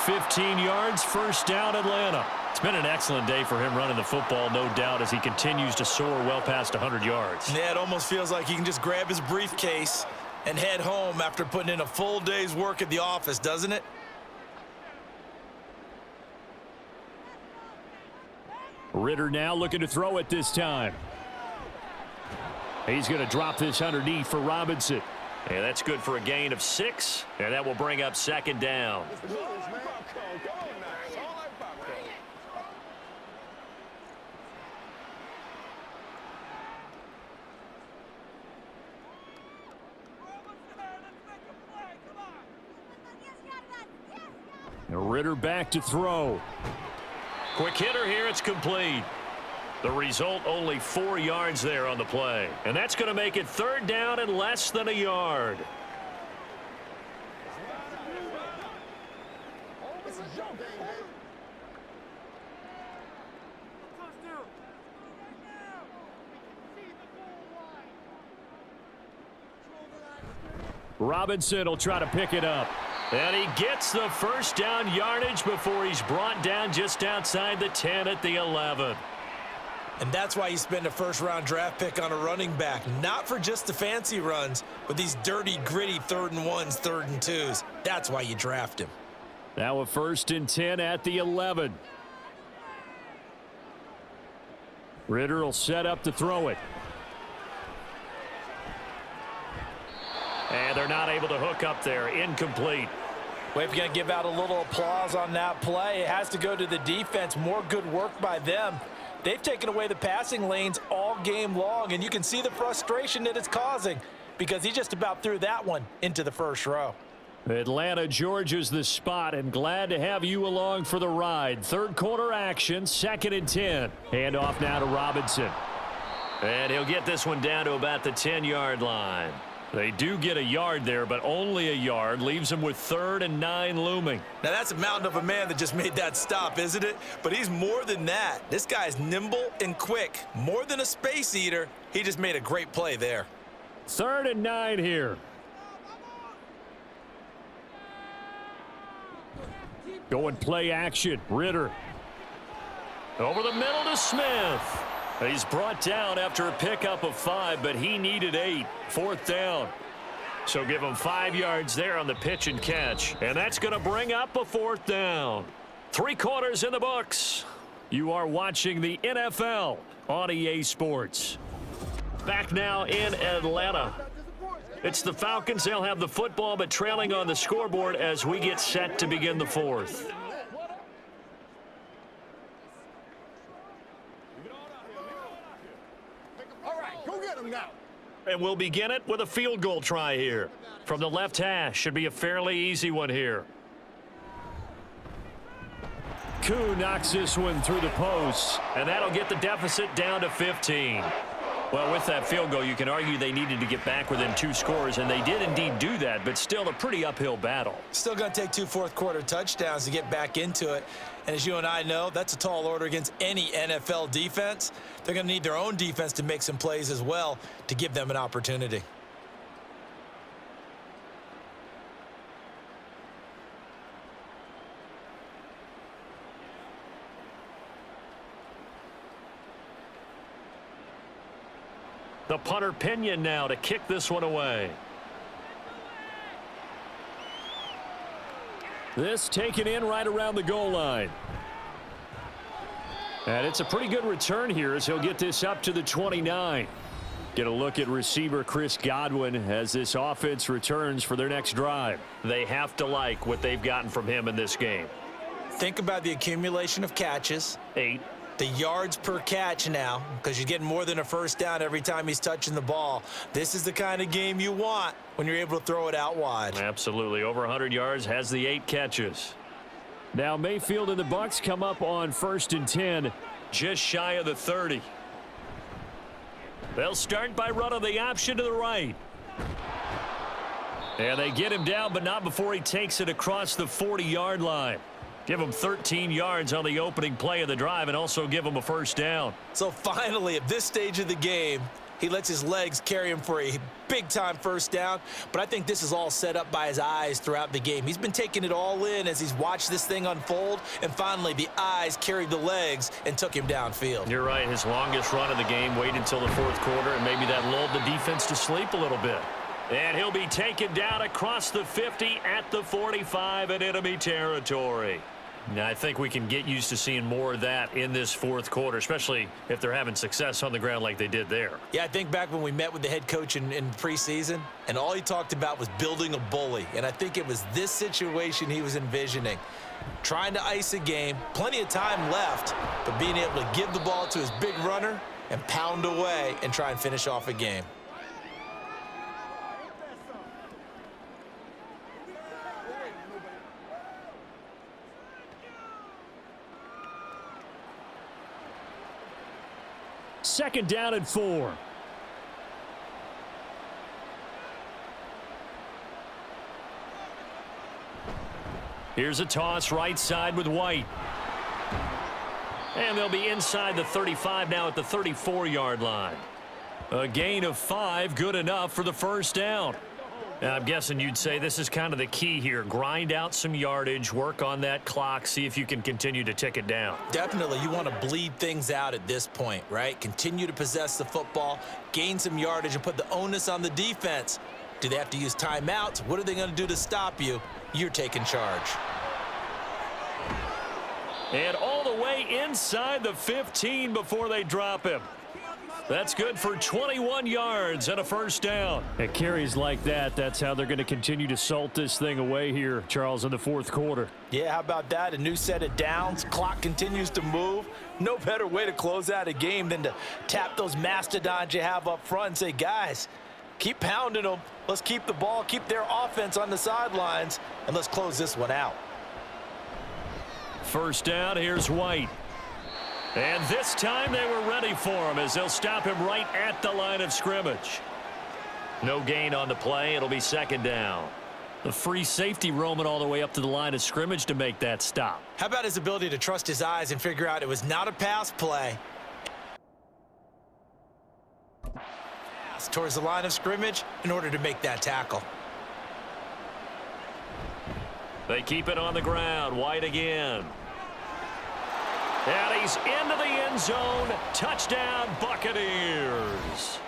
15 yards, first down, Atlanta. It's been an excellent day for him running the football, no doubt, as he continues to soar well past 100 yards. Yeah, it almost feels like he can just grab his briefcase and head home after putting in a full day's work at the office, doesn't it? Ritter now looking to throw it this time. He's going to drop this underneath for Robinson. And that's good for a gain of 6, and that will bring up second down. And Ritter back to throw. Quick hitter here, it's complete. The result, only 4 yards there on the play. And that's going to make it third down and less than a yard. Robinson will try to pick it up. And he gets the first down yardage before he's brought down just outside the 10 at the 11. And that's why you spend a first-round draft pick on a running back. Not for just the fancy runs, but these dirty, gritty 3rd and 1s, 3rd and 2s. That's why you draft him. Now a 1st and 10 at the 11. Ritter will set up to throw it. And they're not able to hook up there. Incomplete. Well, if you're going to give out a little applause on that play, it has to go to the defense. More good work by them. They've taken away the passing lanes all game long, and you can see the frustration that it's causing because he just about threw that one into the first row. Atlanta, Georgia's the spot, and glad to have you along for the ride. Third quarter action, 2nd and 10. Hand off now to Robinson. And he'll get this one down to about the 10-yard line. They do get a yard there, but only a yard. Leaves them with 3rd and 9 looming. Now, that's a mountain of a man that just made that stop, isn't it? But he's more than that. This guy's nimble and quick. More than a space eater, he just made a great play there. 3rd and 9 here. Going play action. Ritter. Over the middle to Smith. He's brought down after a pickup of 5, but he needed 8. 4th down. So give them 5 yards there on the pitch and catch. And that's going to bring up a 4th down. 3 quarters in the books. You are watching the NFL on EA Sports. Back now in Atlanta. It's the Falcons. They'll have the football, but trailing on the scoreboard as we get set to begin the 4th. All right, go get him now. And we'll begin it with a field goal try here. From the left hash, should be a fairly easy one here. Koo knocks this one through the post, and that'll get the deficit down to 15. Well, with that field goal, you can argue they needed to get back within 2 scores, and they did indeed do that, but still a pretty uphill battle. Still going to take 2 fourth-quarter touchdowns to get back into it. And as you and I know, that's a tall order against any NFL defense. They're going to need their own defense to make some plays as well to give them an opportunity. The punter Pinion now to kick this one away. This taken in right around the goal line. And it's a pretty good return here as he'll get this up to the 29. Get a look at receiver Chris Godwin as this offense returns for their next drive. They have to like what they've gotten from him in this game. Think about the accumulation of catches. 8. The yards per catch now, because you're getting more than a first down every time he's touching the ball. This is the kind of game you want when you're able to throw it out wide. Absolutely. Over 100 yards, has the 8 catches. Now Mayfield and the Bucs come up on 1st and 10, just shy of the 30. They'll start by running the option to the right. And they get him down, but not before he takes it across the 40-yard line. Give him 13 yards on the opening play of the drive and also give him a first down. So finally, at this stage of the game, he lets his legs carry him for a big-time first down. But I think this is all set up by his eyes throughout the game. He's been taking it all in as he's watched this thing unfold. And finally, the eyes carried the legs and took him downfield. You're right. His longest run of the game waited until the 4th quarter, and maybe that lulled the defense to sleep a little bit. And he'll be taken down across the 50 at the 45 in enemy territory. Now, I think we can get used to seeing more of that in this 4th quarter, especially if they're having success on the ground like they did there. Yeah, I think back when we met with the head coach in preseason, and all he talked about was building a bully. And I think it was this situation he was envisioning. Trying to ice a game, plenty of time left, but being able to give the ball to his big runner and pound away and try and finish off a game. Second down and 4. Here's a toss right side with White. And they'll be inside the 35 now at the 34-yard line. A gain of 5, good enough for the first down. Now, I'm guessing you'd say this is kind of the key here. Grind out some yardage, work on that clock, see if you can continue to tick it down. Definitely, you want to bleed things out at this point, right? Continue to possess the football, gain some yardage, and put the onus on the defense. Do they have to use timeouts? What are they going to do to stop you? You're taking charge. And all the way inside the 15 before they drop him. That's good for 21 yards and a first down. At carries like that, that's how they're going to continue to salt this thing away here, Charles, in the 4th quarter. Yeah, how about that? A new set of downs. Clock continues to move. No better way to close out a game than to tap those mastodons you have up front and say, guys, keep pounding them. Let's keep the ball, keep their offense on the sidelines, and let's close this one out. First down, here's White. And this time they were ready for him as they'll stop him right at the line of scrimmage. No gain on the play. It'll be second down. The free safety roaming all the way up to the line of scrimmage to make that stop. How about his ability to trust his eyes and figure out it was not a pass play? Pass towards the line of scrimmage in order to make that tackle. They keep it on the ground. White again. And he's into the end zone. Touchdown, Buccaneers.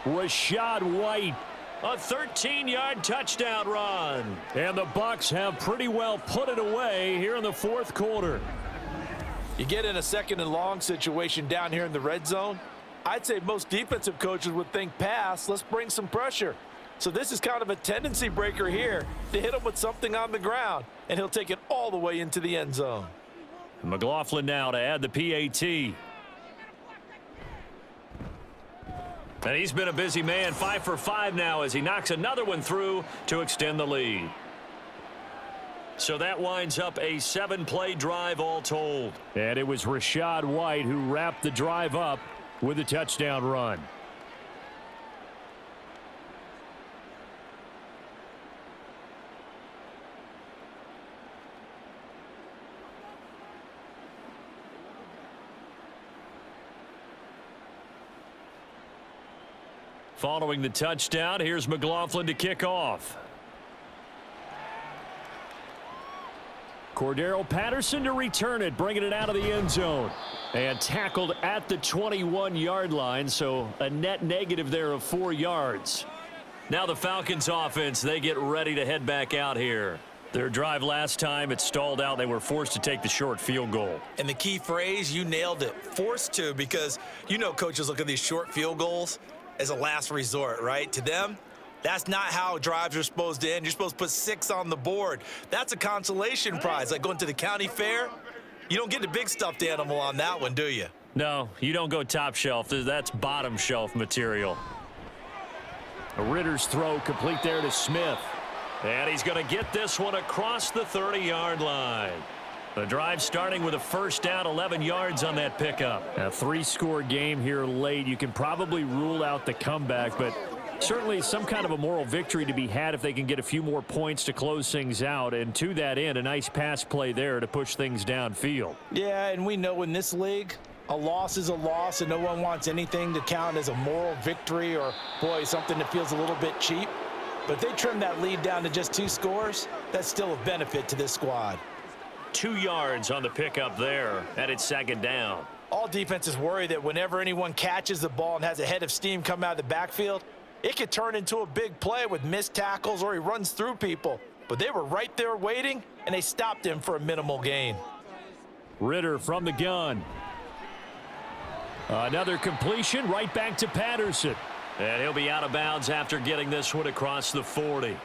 Rashad White A 13-yard touchdown run. And the Bucs have pretty well put it away here in the fourth quarter. You get in a second and long situation down here in the red zone. I'd say most defensive coaches would think pass, let's bring some pressure. So this is kind of a tendency breaker here to hit him with something on the ground, and he'll take it all the way into the end zone. McLaughlin now to add the PAT. And he's been a busy man, 5 for 5 now as he knocks another one through to extend the lead. So that winds up a 7-play drive all told. And it was Rachaad White who wrapped the drive up with a touchdown run. Following the touchdown, here's McLaughlin to kick off. Cordero Patterson to return it, bringing it out of the end zone. And tackled at the 21-yard line, so a net negative there of 4 yards. Now the Falcons offense, they get ready to head back out here. Their drive last time, it stalled out. They were forced to take the short field goal. And the key phrase, you nailed it, forced to, because you know coaches look at these short field goals as a last resort, right? To them, that's not how drives are supposed to end. You're supposed to put 6 on the board. That's a consolation prize. Like going to the county fair, you don't get the big stuffed animal on that one, do you? No, you don't go top shelf. That's bottom shelf material. Ritter's throw complete there to Smith. And he's going to get this one across the 30-yard line. The drive starting with a first down, 11 yards on that pickup. A 3-score game here late. You can probably rule out the comeback, but certainly some kind of a moral victory to be had if they can get a few more points to close things out. And to that end, a nice pass play there to push things downfield. Yeah, and we know in this league, a loss is a loss, and no one wants anything to count as a moral victory or, boy, something that feels a little bit cheap. But if they trim that lead down to just 2 scores, that's still a benefit to this squad. 2 yards on the pickup there, and it's second down. All defenses worry that whenever anyone catches the ball and has a head of steam come out of the backfield, it could turn into a big play with missed tackles or he runs through people. But they were right there waiting, and they stopped him for a minimal gain. Ritter from the gun. Another completion right back to Patterson. And he'll be out of bounds after getting this one across the 40.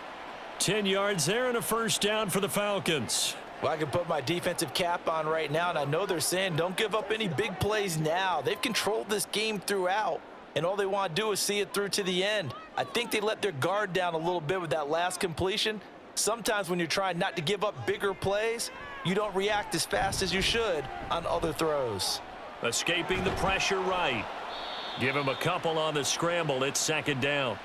10 yards there and a first down for the Falcons. Well, I can put my defensive cap on right now, and I know they're saying don't give up any big plays now. They've controlled this game throughout, and all they want to do is see it through to the end. I think they let their guard down a little bit with that last completion. Sometimes when you're trying not to give up bigger plays, you don't react as fast as you should on other throws. Escaping the pressure right. Give him a couple on the scramble. It's second down.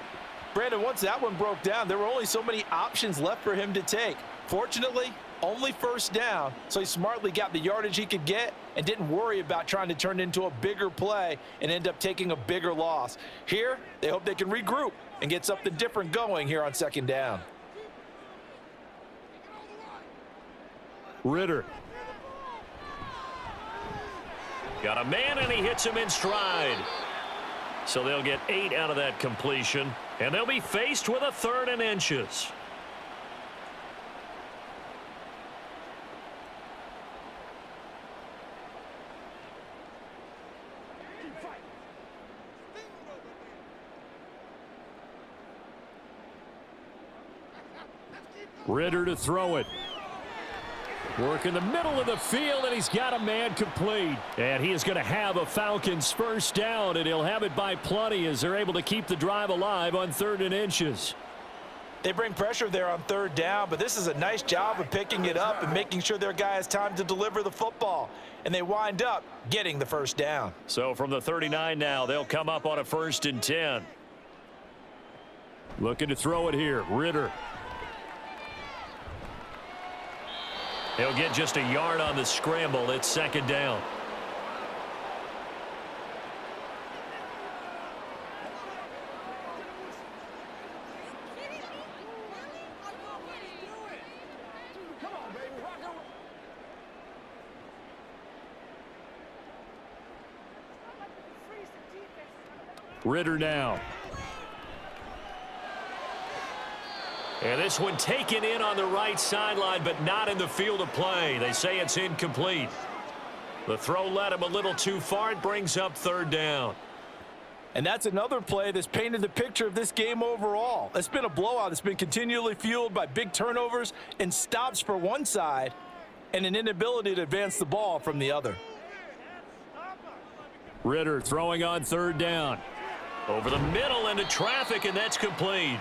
Brandon, once that one broke down, there were only so many options left for him to take. Fortunately, only first down, so he smartly got the yardage he could get and didn't worry about trying to turn it into a bigger play and end up taking a bigger loss. Here, they hope they can regroup and get something different going here on second down. Ritter. Got a man, and he hits him in stride. So they'll get 8 out of that completion, and they'll be faced with a 3rd and inches. Ritter to throw it. Work in the middle of the field, and he's got a man complete. And he is going to have a Falcons first down, and he'll have it by plenty as they're able to keep the drive alive on 3rd and inches. They bring pressure there on 3rd down, but this is a nice job of picking it up and making sure their guy has time to deliver the football. And they wind up getting the first down. So from the 39 now, they'll come up on a 1st and 10. Looking to throw it here, Ritter. He'll get just a yard on the scramble. It's second down. Ritter now. And this one taken in on the right sideline, but not in the field of play. They say it's incomplete. The throw led him a little too far. It brings up third down. And that's another play that's painted the picture of this game overall. It's been a blowout. It's been continually fueled by big turnovers and stops for one side and an inability to advance the ball from the other. Ritter throwing on third down. Over the middle into traffic, and that's complete.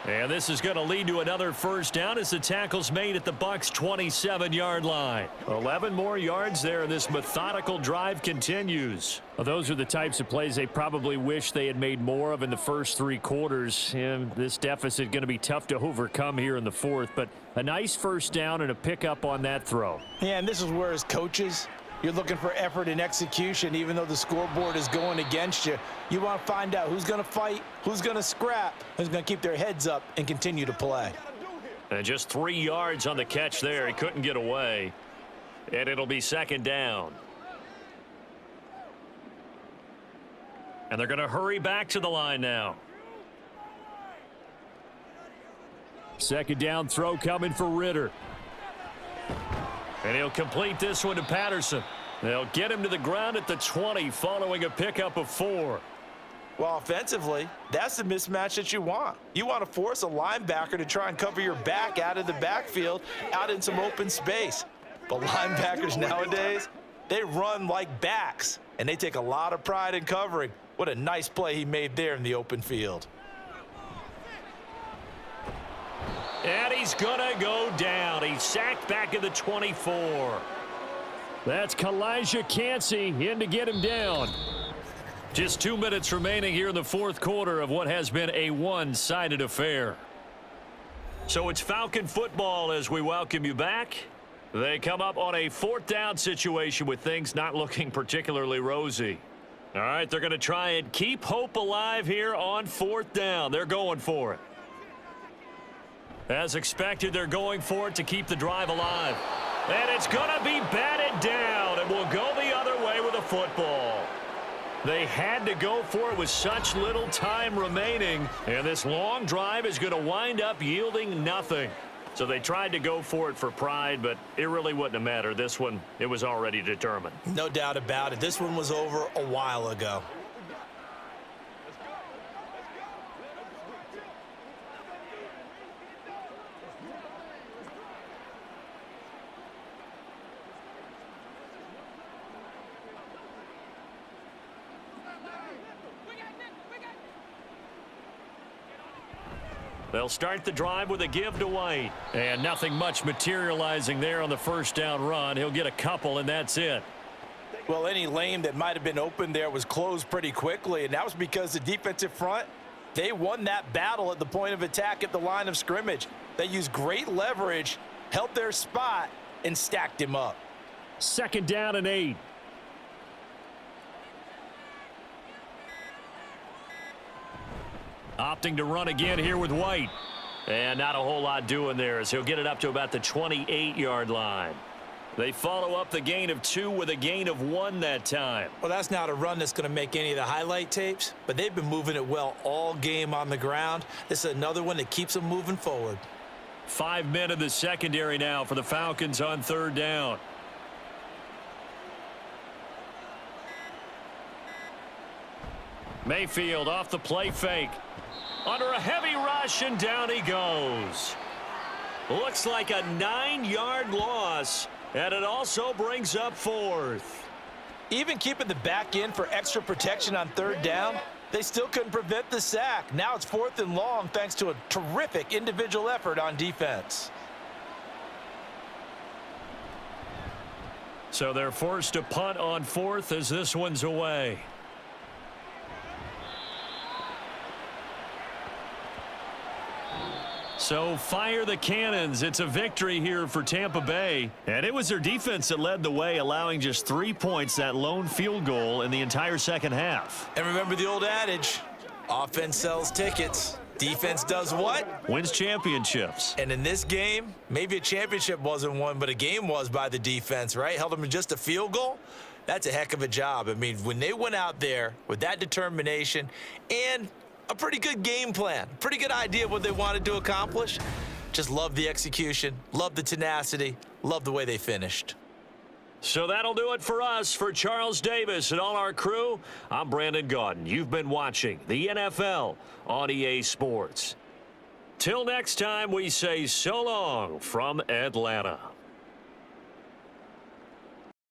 And this is going to lead to another first down as the tackle's made at the Bucs' 27-yard line. 11 more yards there, and this methodical drive continues. Well, those are the types of plays they probably wish they had made more of in the first three quarters. And this deficit going to be tough to overcome here in the fourth, but a nice first down and a pickup on that throw. Yeah, and this is where as coaches, you're looking for effort and execution. Even though the scoreboard is going against you, you want to find out who's going to fight, who's going to scrap, who's going to keep their heads up and continue to play. And just 3 yards on the catch there. He couldn't get away. And it'll be second down. And they're going to hurry back to the line now. Second down throw coming for Ritter. And he'll complete this one to Patterson. They'll get him to the ground at the 20 following a pickup of 4. Well, offensively, that's the mismatch that you want. You want to force a linebacker to try and cover your back out of the backfield, out in some open space. But linebackers nowadays, they run like backs, and they take a lot of pride in covering. What a nice play he made there in the open field. And he's going to go down. He's sacked back at the 24. That's Kalijah Cansey in to get him down. Just 2 minutes remaining here in the fourth quarter of what has been a one-sided affair. So it's Falcon football as we welcome you back. They come up on a fourth down situation with things not looking particularly rosy. All right, they're going to try and keep hope alive here on fourth down. They're going for it. As expected, they're going for it to keep the drive alive. And it's going to be batted down, and we'll go the other way with a football. They had to go for it with such little time remaining, and this long drive is going to wind up yielding nothing. So they tried to go for it for pride, but it really wouldn't have mattered. This one, it was already determined. No doubt about it. This one was over a while ago. They'll start the drive with a give to White. And nothing much materializing there on the first down run. He'll get a couple, and that's it. Well, any lane that might have been open there was closed pretty quickly, and that was because the defensive front, they won that battle at the point of attack at the line of scrimmage. They used great leverage, held their spot, and stacked him up. Second down and 8. Opting to run again here with White. And not a whole lot doing there as he'll get it up to about the 28-yard line. They follow up the gain of 2 with a gain of 1 that time. Well, that's not a run that's going to make any of the highlight tapes, but they've been moving it well all game on the ground. This is another one that keeps them moving forward. 5 men in the secondary now for the Falcons on third down. Mayfield off the play fake. Under a heavy rush, and down he goes. Looks like a 9-yard loss, and it also brings up fourth. Even keeping the back in for extra protection on third down, they still couldn't prevent the sack. Now it's 4th and long thanks to a terrific individual effort on defense. So they're forced to punt on 4th as this one's away. So fire the cannons. It's a victory here for Tampa Bay. And it was their defense that led the way, allowing just 3 points, that lone field goal in the entire second half. And remember the old adage, offense sells tickets. Defense does what? Wins championships. And in this game, maybe a championship wasn't won, but a game was by the defense, right? Held them to just a field goal. That's a heck of a job. I mean, when they went out there with that determination and a pretty good game plan, pretty good idea of what they wanted to accomplish. Just love the execution, love the tenacity, love the way they finished. So that'll do it for us. For Charles Davis and all our crew, I'm Brandon Gaudin. You've been watching the NFL on EA Sports. Till next time, we say so long from Atlanta.